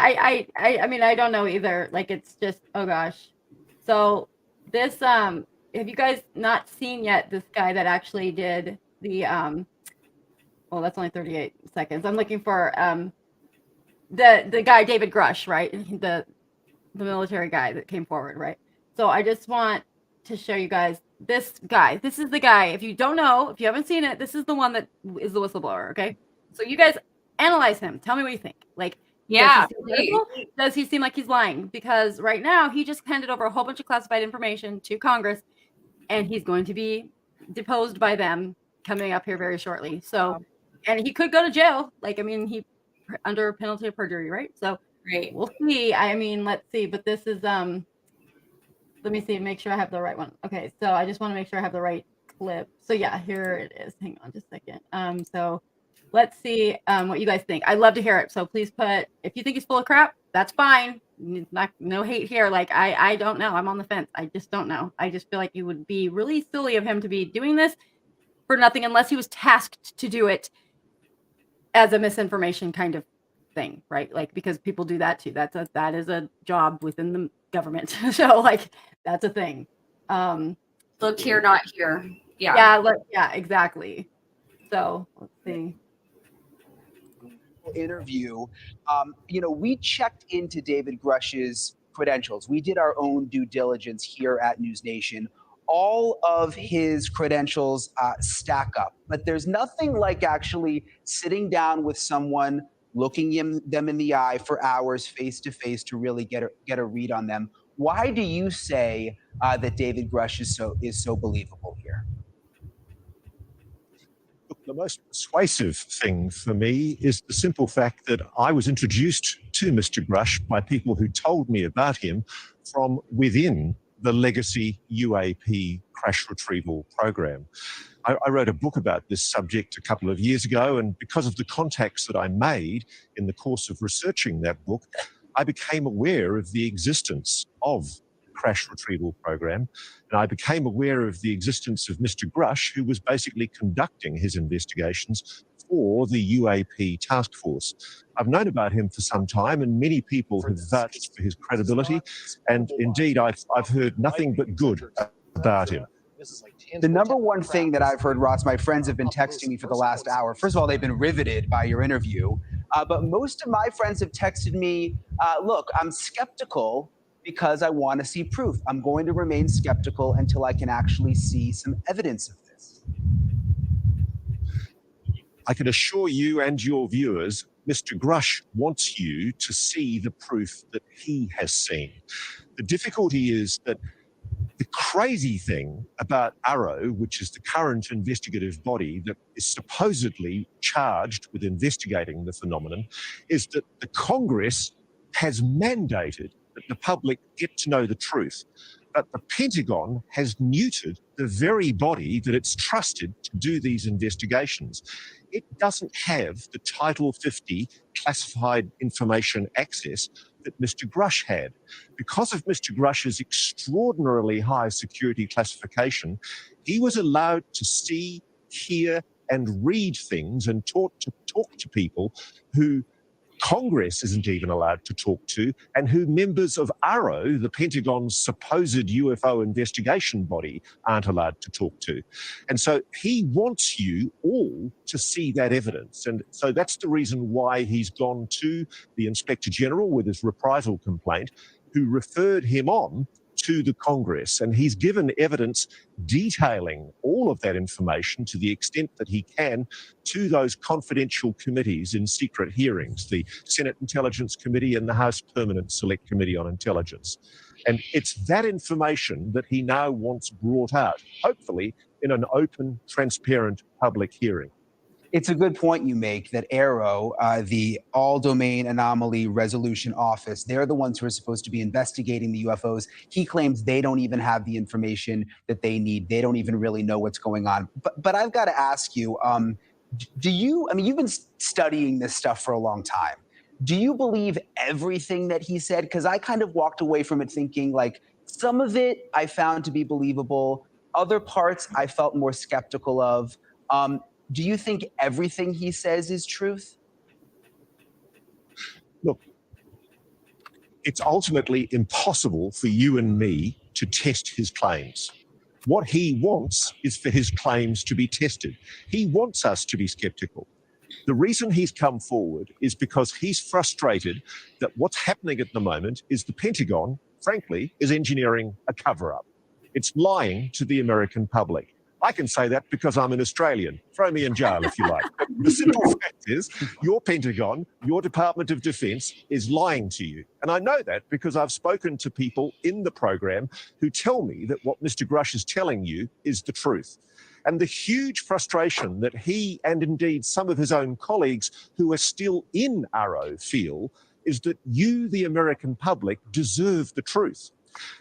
I mean, I don't know either. Like, it's just, oh gosh. So this, have you guys not seen yet this guy that actually did the, well, that's only 38 seconds. I'm looking for, the guy, David Grush, right? The military guy that came forward, right? So I just want to show you guys this guy. This is the guy. If you don't know, if you haven't seen it, this is the one that is the whistleblower, okay? So you guys analyze him. Tell me what you think. Like, yeah, does he seem like he's lying? Because right now he just handed over a whole bunch of classified information to Congress, and he's going to be deposed by them coming up here very shortly. So, and he could go to jail. Like, I mean, he under penalty of perjury, right? So we'll see. I mean, let's see. But this is let me see, make sure I have the right one. Okay, so I just want to make sure I have the right clip. So yeah, here it is. Hang on just a second. So let's see what you guys think. I'd love to hear it. So please put, if you think he's full of crap, that's fine. No hate here. Like, I don't know. I'm on the fence. I just don't know. I just feel like it would be really silly of him to be doing this for nothing unless he was tasked to do it as a misinformation kind of thing, right? Like, because people do that too. That is a job within the government. So like, that's a thing. Look here, not here. Yeah, exactly. So let's see. Interview, we checked into David Grush's credentials. We did our own due diligence here at News Nation. All of his credentials stack up, but there's nothing like actually sitting down with someone, looking them in the eye for hours face to face to really get a read on them. Why do you say that David Grush is so believable here? The most persuasive thing for me is the simple fact that I was introduced to Mr. Grush by people who told me about him from within the legacy UAP crash retrieval program. I wrote a book about this subject a couple of years ago, and because of the contacts that I made in the course of researching that book, I became aware of the existence of crash retrieval program, and I became aware of the existence of Mr. Grush, who was basically conducting his investigations for the UAP task force. I've known about him for some time, and many people have vouched for his credibility, and indeed I've heard nothing but good about him. The number one thing that I've heard, Ross, my friends have been texting me for the last hour. First of all, they've been riveted by your interview, but most of my friends have texted me, look, I'm skeptical because I want to see proof. I'm going to remain skeptical until I can actually see some evidence of this. I can assure you and your viewers, Mr. Grush wants you to see the proof that he has seen. The difficulty is that the crazy thing about ARROW, which is the current investigative body that is supposedly charged with investigating the phenomenon, is that the Congress has mandated that the public get to know the truth. But the Pentagon has neutered the very body that it's trusted to do these investigations. It doesn't have the Title 50 classified information access that Mr. Grush had. Because of Mr. Grush's extraordinarily high security classification, he was allowed to see, hear, and read things and talk to people who Congress isn't even allowed to talk to, and who members of ARROW, the Pentagon's supposed UFO investigation body, aren't allowed to talk to. And so he wants you all to see that evidence. And so that's the reason why he's gone to the Inspector General with his reprisal complaint, who referred him on to the Congress, and he's given evidence detailing all of that information to the extent that he can to those confidential committees in secret hearings, the Senate Intelligence Committee and the House Permanent Select Committee on Intelligence. And it's that information that he now wants brought out, hopefully in an open, transparent public hearing. It's a good point you make that AARO, the All Domain Anomaly Resolution Office, they're the ones who are supposed to be investigating the UFOs. He claims they don't even have the information that they need. They don't even really know what's going on. But I've got to ask you, do you, I mean, you've been studying this stuff for a long time. Do you believe everything that he said? Because I kind of walked away from it thinking like some of it I found to be believable. Other parts I felt more skeptical of. Do you think everything he says is truth? Look, it's ultimately impossible for you and me to test his claims. What he wants is for his claims to be tested. He wants us to be skeptical. The reason he's come forward is because he's frustrated that what's happening at the moment is the Pentagon, frankly, is engineering a cover-up. It's lying to the American public. I can say that because I'm an Australian. Throw me in jail if you like. The simple fact is, your Pentagon, your Department of Defense is lying to you. And I know that because I've spoken to people in the program who tell me that what Mr. Grush is telling you is the truth. And the huge frustration that he and indeed some of his own colleagues who are still in AARO feel is that you, the American public, deserve the truth.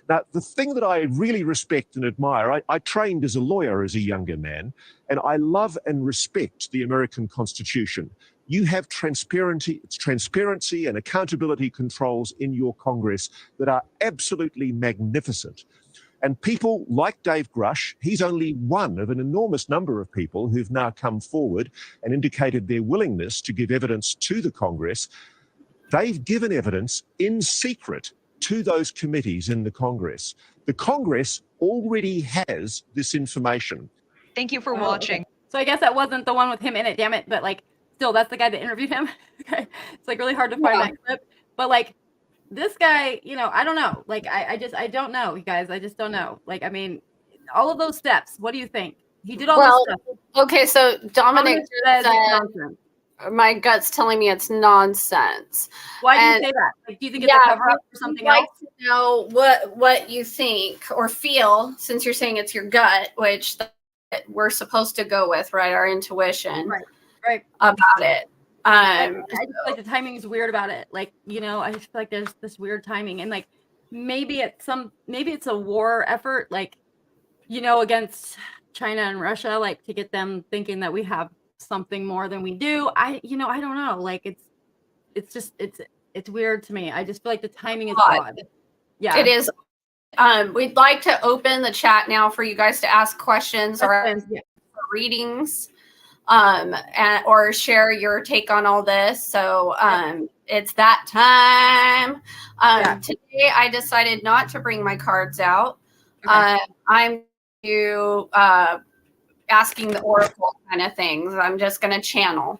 Now, the thing that I really respect and admire, I trained as a lawyer as a younger man, and I love and respect the American Constitution. You have transparency and accountability controls in your Congress that are absolutely magnificent. And people like Dave Grush, he's only one of an enormous number of people who've now come forward and indicated their willingness to give evidence to the Congress. They've given evidence in secret to those committees in the Congress. The Congress already has this information. Thank you for watching. So I guess that wasn't the one with him in it, damn it. But like, still, that's the guy that interviewed him. Okay. It's like really hard to find that clip. But like, this guy, you know, I don't know. Like, I don't know, you guys. I just don't know. Like, I mean, all of those steps. What do you think? He did all this stuff. Okay, so Dominic said, my gut's telling me it's nonsense. Why do you say that? Like, do you think it's a cover up for something else? I'd like to know what you think or feel, since you're saying it's your gut, which we're supposed to go with, right? Our intuition, right, about it. I just feel like the timing is weird about it. Like, you know, I just feel like there's this weird timing, and like maybe it's a war effort, like, you know, against China and Russia, like to get them thinking that we have something more than we do. I don't know. Like it's weird to me. I just feel like the timing is odd. Yeah, it is. We'd like to open the chat now for you guys to ask questions or readings, or share your take on all this. So it's that time. Today I decided not to bring my cards out. I'm asking the oracle kind of things. I'm just going to channel.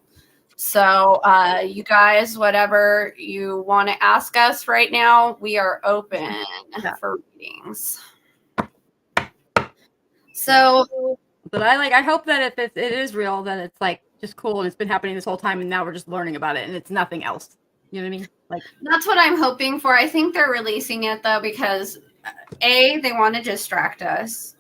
So you guys, whatever you want to ask us right now, we are open for readings. So, but I hope that if it is real, that it's like just cool and it's been happening this whole time and now we're just learning about it and it's nothing else. You know what I mean? Like, that's what I'm hoping for. I think they're releasing it though because A, they want to distract us.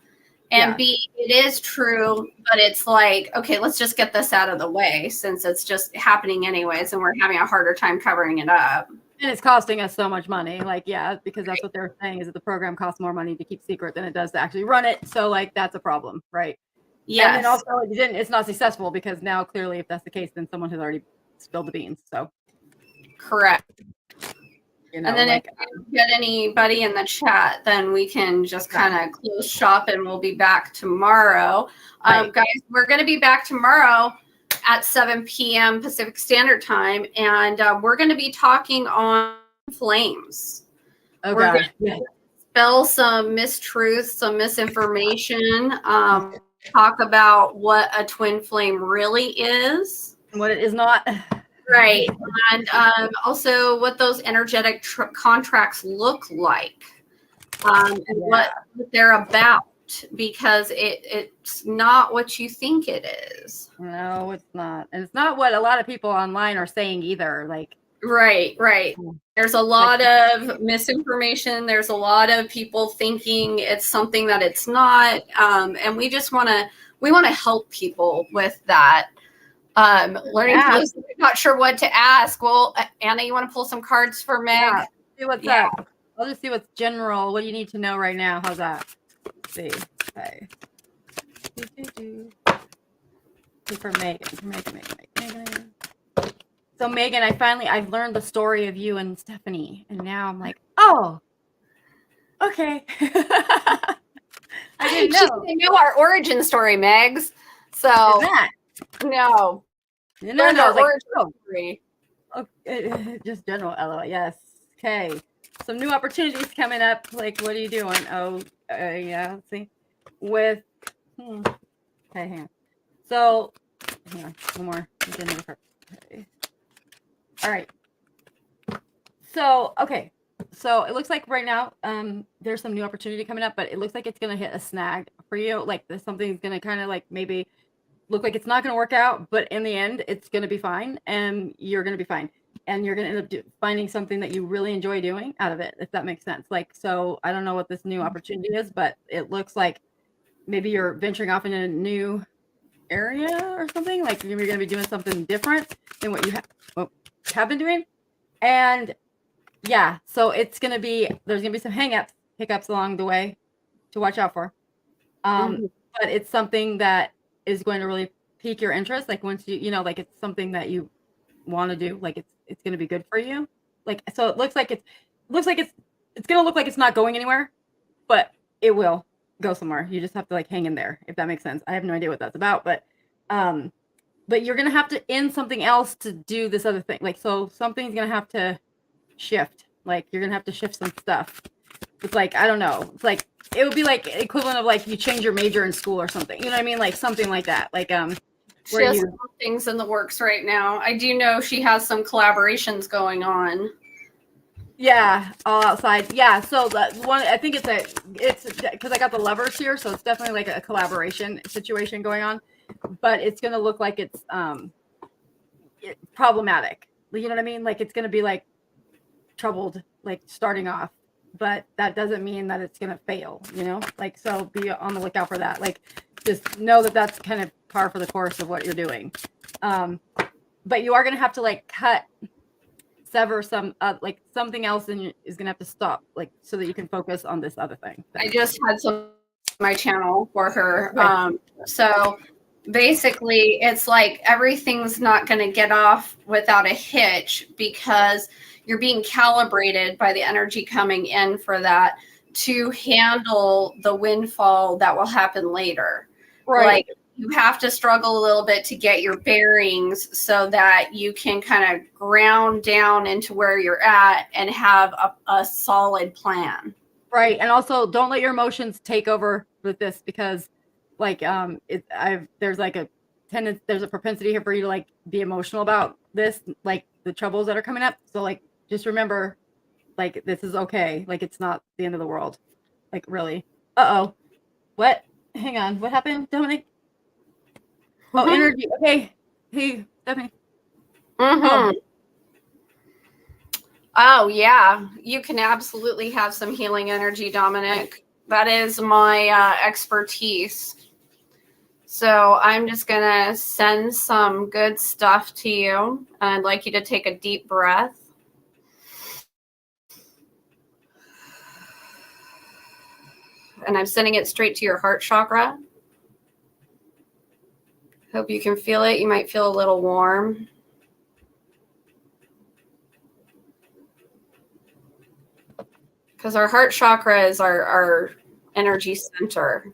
And B, it is true, but it's like, okay, let's just get this out of the way since it's just happening anyways and we're having a harder time covering it up. And it's costing us so much money. Like, yeah, because that's what they're saying is that the program costs more money to keep secret than it does to actually run it. So, like, that's a problem, right? Yes. And then also, it's not successful because now clearly if that's the case, then someone has already spilled the beans. So, correct. You know, and then like, if you get anybody in the chat, then we can just kind of close shop and we'll be back tomorrow. Guys, we're going to be back tomorrow at 7 p.m. Pacific Standard Time. And we're going to be talking on flames. Oh, we're God. going to spell some mistruths, some misinformation, talk about what a twin flame really is. What it is not. Right. And also what those energetic contracts look like. and what they're about, because it's not what you think it is. No, it's not. And it's not what a lot of people online are saying either. Like, right. There's a lot of misinformation. There's a lot of people thinking it's something that it's not. And we just want to help people with that. Learning to listen. I'm not sure what to ask. Well, Anna, you want to pull some cards for Meg? Yeah. See what's up. I'll just see what's general. What do you need to know right now? How's that? Let's see. Okay. For Megan. So Megan, I've learned the story of you and Stephanie, and now I'm like, oh, okay. I didn't know. She didn't know our origin story, Megs. So no. Origin story. Okay, just general LOL. Yes. Okay. Some new opportunities coming up. Like, what are you doing? Oh, yeah. Let's see. Okay, hang on. So, hang on. One more. Okay. All right. So, okay. So it looks like right now, there's some new opportunity coming up, but it looks like it's gonna hit a snag for you. Like something's gonna kind of like maybe look like it's not gonna work out, but in the end, it's gonna be fine, and you're gonna be fine, and you're gonna end up finding something that you really enjoy doing out of it, if that makes sense. Like, so I don't know what this new opportunity is, but it looks like maybe you're venturing off in a new area or something. Like you're gonna be doing something different than what you have been doing, and yeah, so it's gonna be there's gonna be some hiccups along the way to watch out for. But it's something that is going to really pique your interest. Like once you like it's something that you want to do. Like it's gonna be good for you. Like so it looks like it's gonna look like it's not going anywhere, but it will go somewhere. You just have to like hang in there, if that makes sense. I have no idea what that's about, but you're gonna have to end something else to do this other thing. Like so something's gonna have to shift. Like you're gonna have to shift some stuff. It's like I don't know. It's like it would be like equivalent of like you change your major in school or something. You know what I mean? Like something like that. Like she has some things in the works right now. I do know she has some collaborations going on. Yeah, all outside. Yeah, so the one I think it's because I got the levers here, so it's definitely like a collaboration situation going on, but it's gonna look like it's problematic. You know what I mean? Like it's gonna be like troubled, like starting off, but that doesn't mean that it's gonna fail. You know, like so be on the lookout for that. Like just know that that's kind of par for the course of what you're doing. But you are gonna have to like sever some like something else is gonna have to stop, like so that you can focus on this other thing. I just had some on my channel for her. So basically it's like everything's not going to get off without a hitch because you're being calibrated by the energy coming in for that to handle the windfall that will happen later. Right. Like you have to struggle a little bit to get your bearings so that you can kind of ground down into where you're at and have a solid plan. Right. And also don't let your emotions take over with this because like there's like a tendency, there's a propensity here for you to like be emotional about this, like the troubles that are coming up. So like just remember like this is okay. Like it's not the end of the world. Like really. Uh-oh. What? Hang on. What happened, Dominic? Oh, energy. Okay. Hey, Stephanie. Oh, yeah. You can absolutely have some healing energy, Dominic. That is my expertise. So I'm just going to send some good stuff to you. I'd like you to take a deep breath. And I'm sending it straight to your heart chakra. Hope you can feel it. You might feel a little warm. Because our heart chakra is our energy center.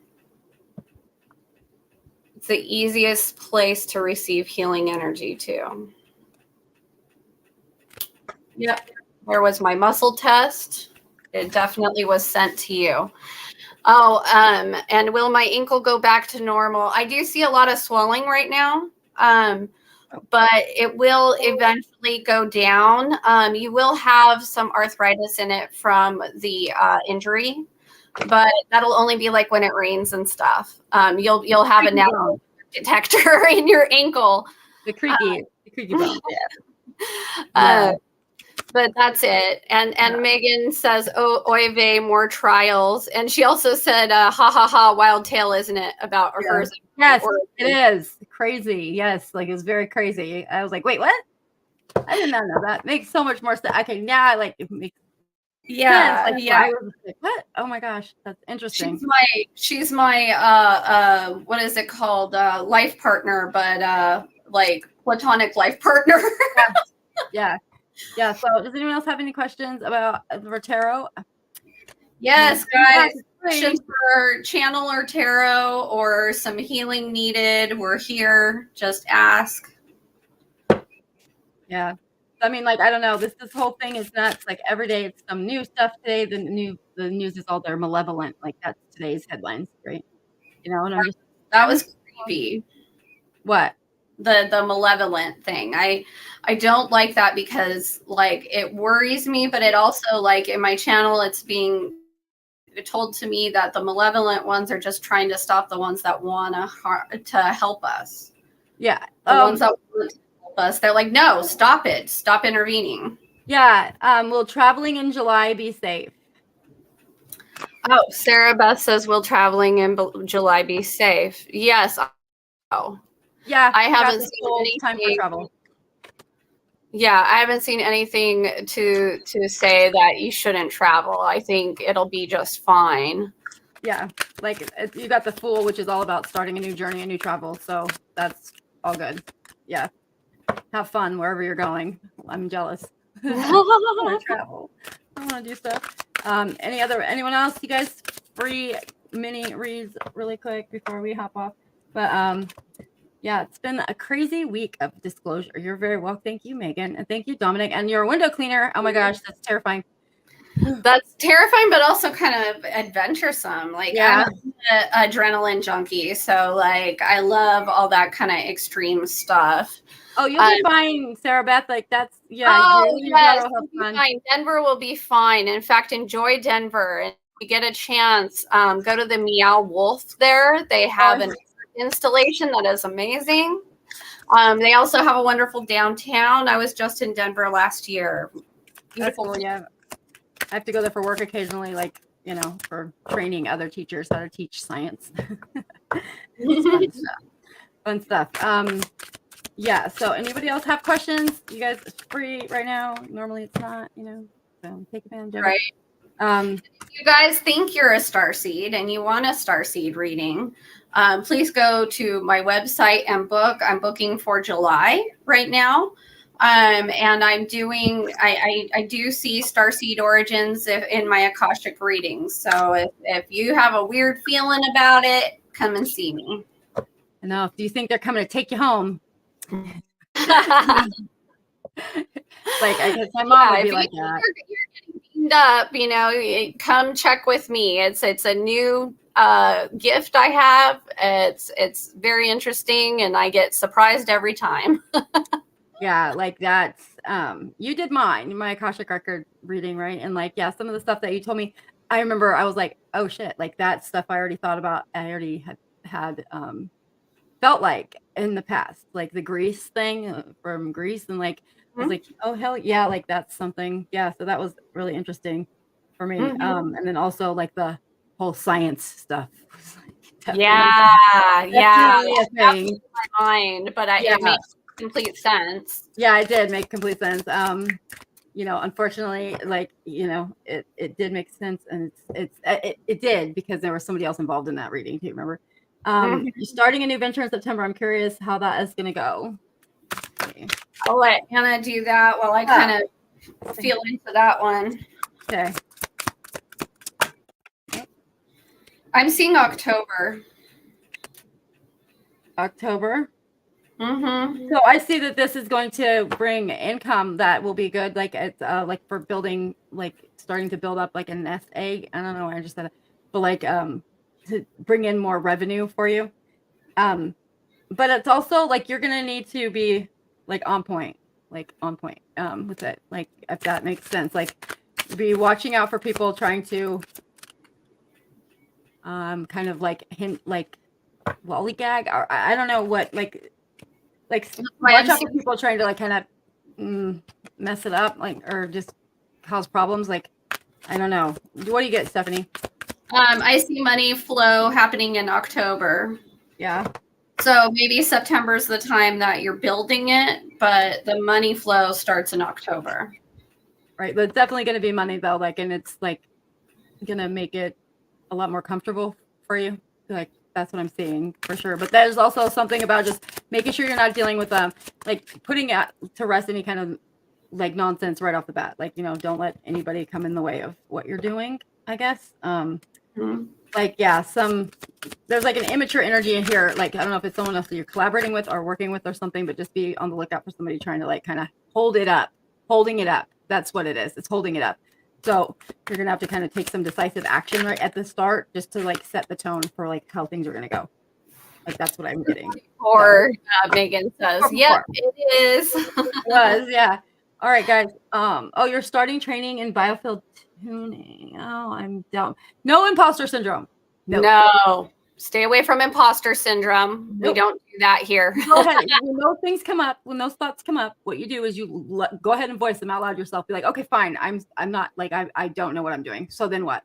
It's the easiest place to receive healing energy too. Yep, there was my muscle test. It definitely was sent to you. Oh, and will my ankle go back to normal? I do see a lot of swelling right now, but it will eventually go down. You will have some arthritis in it from the injury. but that'll only be like when it rains and stuff. You'll have a now detector in your ankle. The creaky bone. But that's it. And Megan says, "Oh, oy vey, more trials." And she also said, "Ha ha ha, wild tale, isn't it?" About hers. Yes, it is crazy. Yes, like it's very crazy. I was like, wait, what? I did not know that. Makes so much more sense. Okay, now it makes sense. Like, I was like, what? Oh my gosh, that's interesting. She's my what is it called? Life partner, but like platonic life partner. Yeah. So does anyone else have any questions about the tarot? Yes, guys. Questions for channel or tarot or some healing needed, we're here. Just ask. Yeah. I mean, like, I don't know. This whole thing is nuts. Like every day it's some new stuff today. The news is all they're malevolent. Like that's today's headlines, right? You know, and I'm just that was creepy. What? The malevolent thing. I don't like that because like it worries me, but it also like in my channel it's being told to me that the malevolent ones are just trying to stop the ones that want to help us. Yeah. The ones that want to help us, they're like, no, stop it. Stop intervening. Yeah. Will traveling in July be safe? Oh, Sarah Beth says, will traveling in July be safe? Yes. Oh. Yeah. I haven't seen anything. Time for travel. Yeah, I haven't seen anything to say that you shouldn't travel. I think it'll be just fine. Yeah, like you got the Fool, which is all about starting a new journey, a new travel. So that's all good. Yeah, have fun wherever you're going. I'm jealous. I want to travel. I want to do stuff. Anyone else? You guys free mini reads really quick before we hop off. But yeah, it's been a crazy week of disclosure. You're very well. Thank you, Megan. And thank you, Dominic. And you're a window cleaner. Oh my gosh, that's terrifying. That's terrifying, but also kind of adventuresome. Like, yeah. I'm an adrenaline junkie. So, like, I love all that kind of extreme stuff. Oh, you'll be fine, Sarah Beth. Like, that's, yeah. Oh, yes, you'll be fine. Denver will be fine. In fact, enjoy Denver. And if you get a chance, go to the Meow Wolf there. They have an installation that is amazing. They also have a wonderful downtown. I was just in Denver last year. Beautiful. Cool, yeah. I have to go there for work occasionally, like, you know, for training other teachers how to teach science. Fun stuff. Yeah, so anybody else have questions? You guys, it's free right now. Normally it's not, you know, so take advantage of it. If you guys think you're a starseed and you want a starseed reading, please go to my website and book. I'm booking for July right now. And I'm doing, I do see starseed origins in my Akashic readings. So if you have a weird feeling about it, come and see me. I know. If you think they're coming to take you home. Like, I guess my mom would be like that. You're getting beamed up, you know, come check with me. It's a new gift I have. It's very interesting and I get surprised every time. Yeah, like that's you did my Akashic record reading, right? And like, yeah, some of the stuff that you told me, I remember I was like, oh shit, like that stuff I already thought about. I already had felt like in the past, like the Greece thing from Greece, and like I was like, oh hell yeah, like that's something. Yeah, so that was really interesting for me. And then also like the whole science stuff. Yeah, a thing. My mind, but it makes complete sense. Yeah, it did make complete sense. You know, unfortunately, like, you know, it did make sense, and it did because there was somebody else involved in that reading. Do you remember? You're starting a new venture in September. I'm curious how that is going to go. Okay. I'll let Hannah do that while I kind of feel into that one. Okay. I'm seeing October. October? Mm-hmm. So I see that this is going to bring income that will be good. Like it's like for building, like starting to build up like a nest egg. I don't know why I just said it, but like to bring in more revenue for you. But it's also like you're gonna need to be like on point with it. Like if that makes sense. Like be watching out for people trying to kind of like hint, like lollygag, or I don't know what, like watch out for people trying to like kind of mess it up, like, or just cause problems. Like, I don't know. What do you get, Stephanie? I see money flow happening in October. Yeah. So maybe September's the time that you're building it, but the money flow starts in October. Right. But it's definitely going to be money though. Like, and it's like going to make it a lot more comfortable for you. Like, that's what I'm seeing for sure. But there's also something about just making sure you're not dealing with like putting to rest any kind of like nonsense right off the bat. Like, you know, don't let anybody come in the way of what you're doing, I guess. Like, yeah, there's like an immature energy in here. Like, I don't know if it's someone else that you're collaborating with or working with or something, but just be on the lookout for somebody trying to like kind of holding it up. That's what it is. It's holding it up. So you're going to have to kind of take some decisive action right at the start just to like set the tone for like how things are going to go. Like, that's what I'm getting. Or Megan says, yep, it is. It was, yeah. All right, guys. Oh, you're starting training in biofield tuning. Oh, I'm dumb. No imposter syndrome. No. Stay away from imposter syndrome. We don't do that here. Go ahead. When those things come up, when those thoughts come up, what you do is you go ahead and voice them out loud yourself. Be like, okay, fine. I'm not like, I don't know what I'm doing. So then what?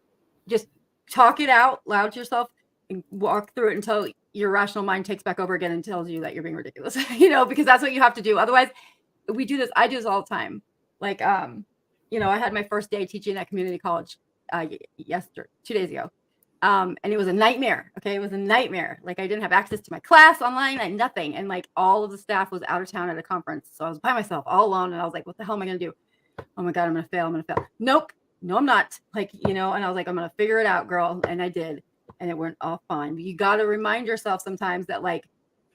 Just talk it out loud to yourself and walk through it until your rational mind takes back over again and tells you that you're being ridiculous, you know, because that's what you have to do. Otherwise, we do this. I do this all the time. Like, you know, I had my first day teaching at community college 2 days ago. And it was a nightmare. Okay. It was a nightmare. Like, I didn't have access to my class online and nothing. And like all of the staff was out of town at a conference. So I was by myself all alone. And I was like, what the hell am I going to do? Oh my God, I'm going to fail. I'm going to fail. Nope. No, I'm not. Like, you know, and I was like, I'm going to figure it out, girl. And I did. And it went all fine. But you got to remind yourself sometimes that like,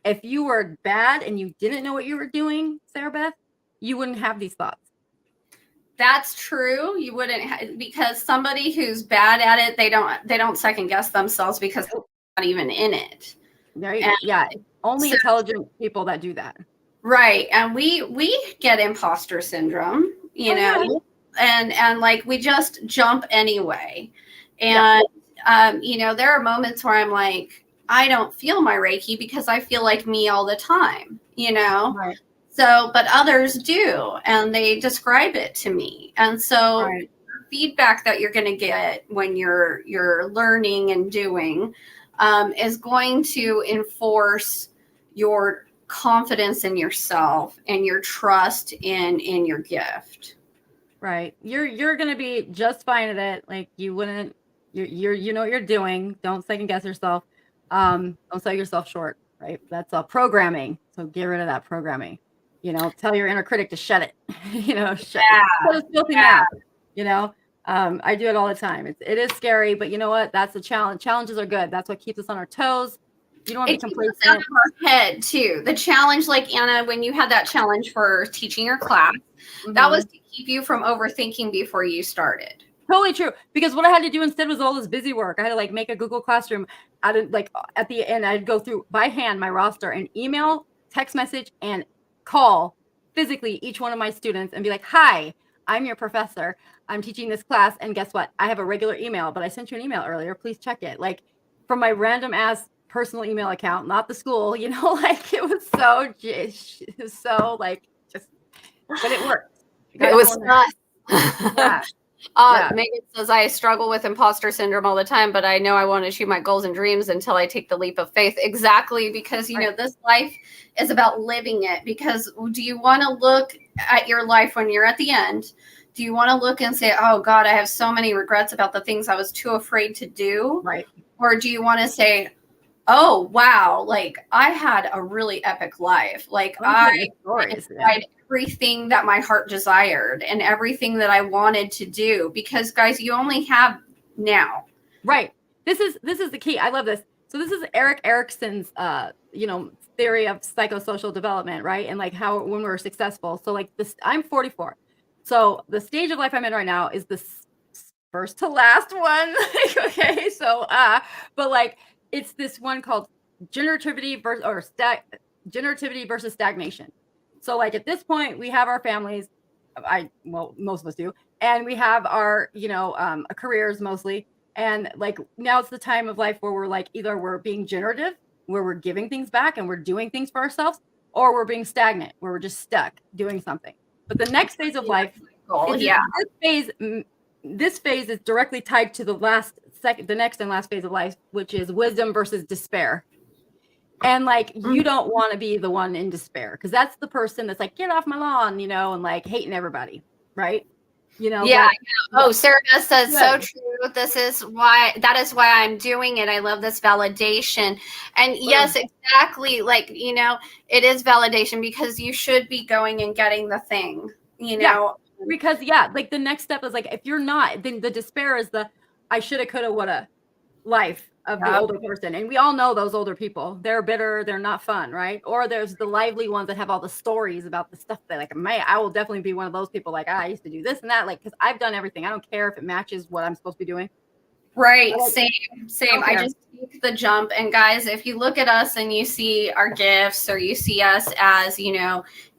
if you were bad and you didn't know what you were doing, Sarah Beth, you wouldn't have these thoughts. That's true. You wouldn't because somebody who's bad at it, they don't second guess themselves because they're not even in it. Yeah, only intelligent people that do that. Right, and we get imposter syndrome, you know, and like we just jump anyway, and you know, there are moments where I'm like, I don't feel my Reiki because I feel like me all the time, you know. Right. So, but others do, and they describe it to me. And so feedback that you're going to get when you're learning and doing is going to enforce your confidence in yourself and your trust in your gift. Right. You're going to be just fine at it. Like, you wouldn't, you know what you're doing. Don't second guess yourself. Don't sell yourself short, right? That's all programming. So get rid of that programming. You know, tell your inner critic to shut it. You know, shut it. Filthy mouth. You know, I do it all the time. It is scary, but you know what? That's the challenge. Challenges are good. That's what keeps us on our toes. You don't want to be complacent. It keeps us out of our head too. The challenge, like Anna, when you had that challenge for teaching your class, that was to keep you from overthinking before you started. Totally true. Because what I had to do instead was all this busy work. I had to like make a Google Classroom. I didn't like at the end. I'd go through by hand my roster and email, text message, and call physically each one of my students and be like, hi, I'm your professor. I'm teaching this class. And guess what? I have a regular email, but I sent you an email earlier. Please check it. Like, from my random ass personal email account, not the school, you know, like it was so like just, but it worked. It was not. Megan says, I struggle with imposter syndrome all the time, but I know I want to achieve my goals and dreams until I take the leap of faith. Exactly, because, you know, this life is about living it. Because do you want to look at your life when you're at the end? Do you want to look and say, oh, God, I have so many regrets about the things I was too afraid to do? Right. Or do you want to say, oh, wow, like I had a really epic life. Like I tried everything that my heart desired and everything that I wanted to do, because guys, you only have now. Right. This is the key. I love this. So this is Erik Erikson's, you know, theory of psychosocial development, right? And like how, when we're successful. So like this, I'm 44. So the stage of life I'm in right now is this first to last one. Okay. So, but like, it's this one called generativity versus stagnation. So like at this point we have our families, most of us do. And we have our, you know, careers mostly. And like now it's the time of life where we're like either we're being generative, where we're giving things back and we're doing things for ourselves, or we're being stagnant, where we're just stuck doing something. But the next phase of life, this phase is directly tied to the next and last phase of life, which is wisdom versus despair. And like you don't want to be the one in despair, because that's the person that's like, get off my lawn, and like hating everybody, right? Yeah. Oh, Sarah says so true. That is why I'm doing it. I love this validation. And yes, exactly. Like, it is validation, because you should be going and getting the thing, because like the next step is like, if you're not, then the despair is the I shoulda, coulda, woulda life of the older person. And we all know those older people. They're bitter, they're not fun, right? Or there's the lively ones that have all the stories about the stuff that like, I will definitely be one of those people like, I used to do this and that, like, because I've done everything. I don't care if it matches what I'm supposed to be doing. Right. Same. I just take the jump. And guys, if you look at us and you see our gifts, or you see us as,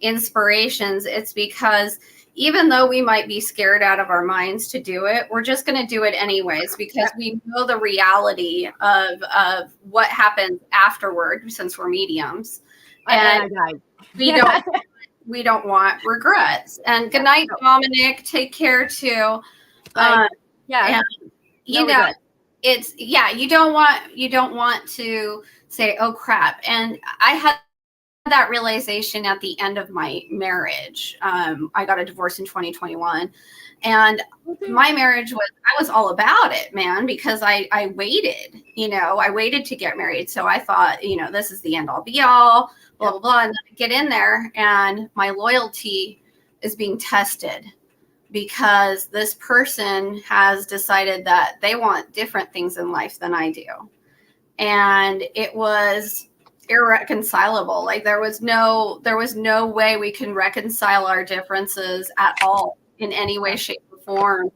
inspirations, it's because even though we might be scared out of our minds to do it, we're just going to do it anyways, because we know the reality of what happens afterward, since we're mediums. And we don't want regrets. And good night, Dominic. Take care too. You don't want to say, oh crap. And I had that realization at the end of my marriage. I got a divorce in 2021, and my marriage I was all about it, man, because I waited, I waited to get married. So I thought, this is the end all be all, blah, blah, blah. And then I get in there and my loyalty is being tested, because this person has decided that they want different things in life than I do. And it was irreconcilable. Like there was no way we can reconcile our differences at all in any way, shape, or form.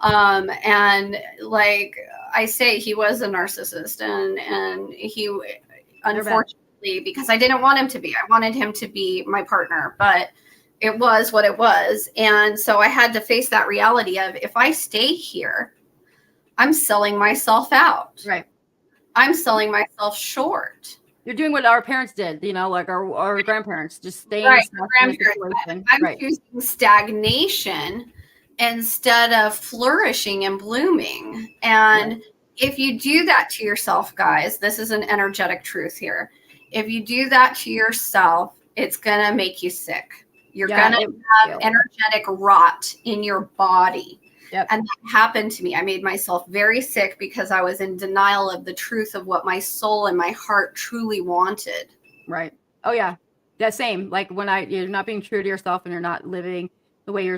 And like I say, he was a narcissist, and he, unfortunately, because I didn't want him to be, I wanted him to be my partner, but it was what it was. And so I had to face that reality of, if I stay here, I'm selling myself out. Right. I'm selling myself short. You're doing what our parents did, like our grandparents, just staying in the situation. I'm choosing stagnation instead of flourishing and blooming. And if you do that to yourself, guys, this is an energetic truth here. If you do that to yourself, it's going to make you sick. You're going to have energetic rot in your body. Yep. And that happened to me. I made myself very sick because I was in denial of the truth of what my soul and my heart truly wanted. Right. Oh yeah. Yeah. Same. Like when you're not being true to yourself and you're not living the way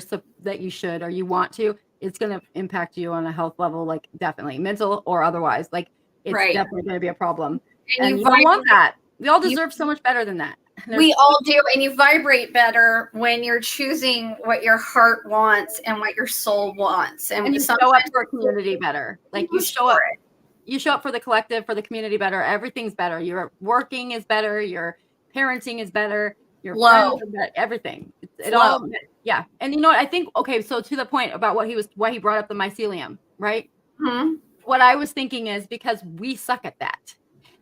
that you should, or you want to, it's going to impact you on a health level, like definitely mental or otherwise. Like it's definitely going to be a problem. And you don't want that. We all deserve so much better than that. We all do. And you vibrate better when you're choosing what your heart wants and what your soul wants. And you show up for a community better. Like you show up for the collective, for the community better. Everything's better. Your working is better. Your parenting is better. Your friends are better. Everything. It all. Yeah. And you know what? I think, okay, so to the point about why he brought up the mycelium, right? Mm-hmm. What I was thinking is because we suck at that.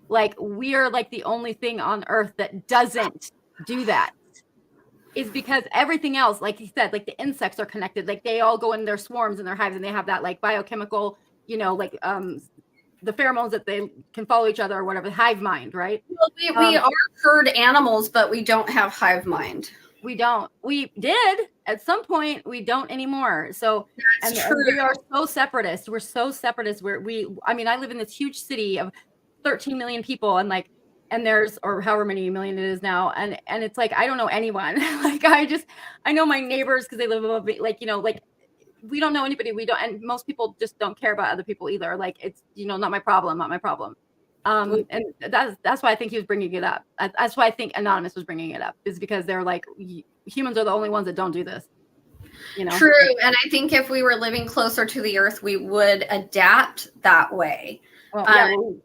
Like we are like the only thing on earth that doesn't do that, is because everything else, like he said, like the insects are connected, like they all go in their swarms and their hives and they have that like biochemical, like the pheromones that they can follow each other or whatever, hive mind, right? Well, we are herd animals, but we don't have hive mind. We don't. We did at some point. We don't anymore. So and we are so separatist. We're so separatist. I live in this huge city of 13 million people, and there's, or however many million it is now, and it's like I don't know anyone. Like I know my neighbors because they live above me. Like we don't know anybody. We don't, and most people just don't care about other people either. Like it's not my problem. And that's why I think he was bringing it up. That's why I think Anonymous was bringing it up, is because they're like, humans are the only ones that don't do this. True. And I think if we were living closer to the earth, we would adapt that way. Well,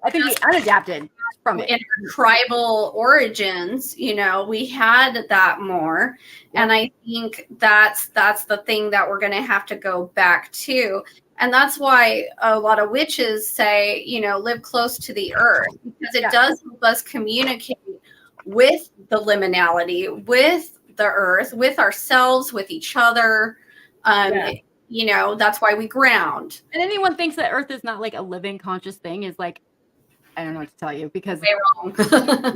I think we unadapted. from it. In our tribal origins, you know, we had that more. And I think that's the thing that we're going to have to go back to. And that's why a lot of witches say, you know, live close to the earth, because it does help us communicate with the liminality, with the earth, with ourselves, with each other. You know, that's why we ground. And anyone thinks that earth is not like a living conscious thing is like, I don't know what to tell you, because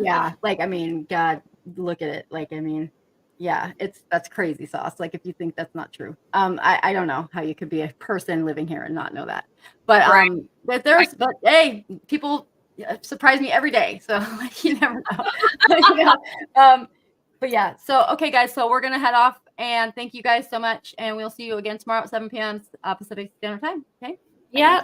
yeah, like, I mean, God, look at it. Like, I mean, yeah, that's crazy sauce. Like, if you think that's not true, I don't know how you could be a person living here and not know that. But but hey, people surprise me every day, so like, you never know. But yeah, so okay, guys, so we're gonna head off, and thank you guys so much, and we'll see you again tomorrow at 7 p.m. Pacific Standard Time. Okay. Yeah.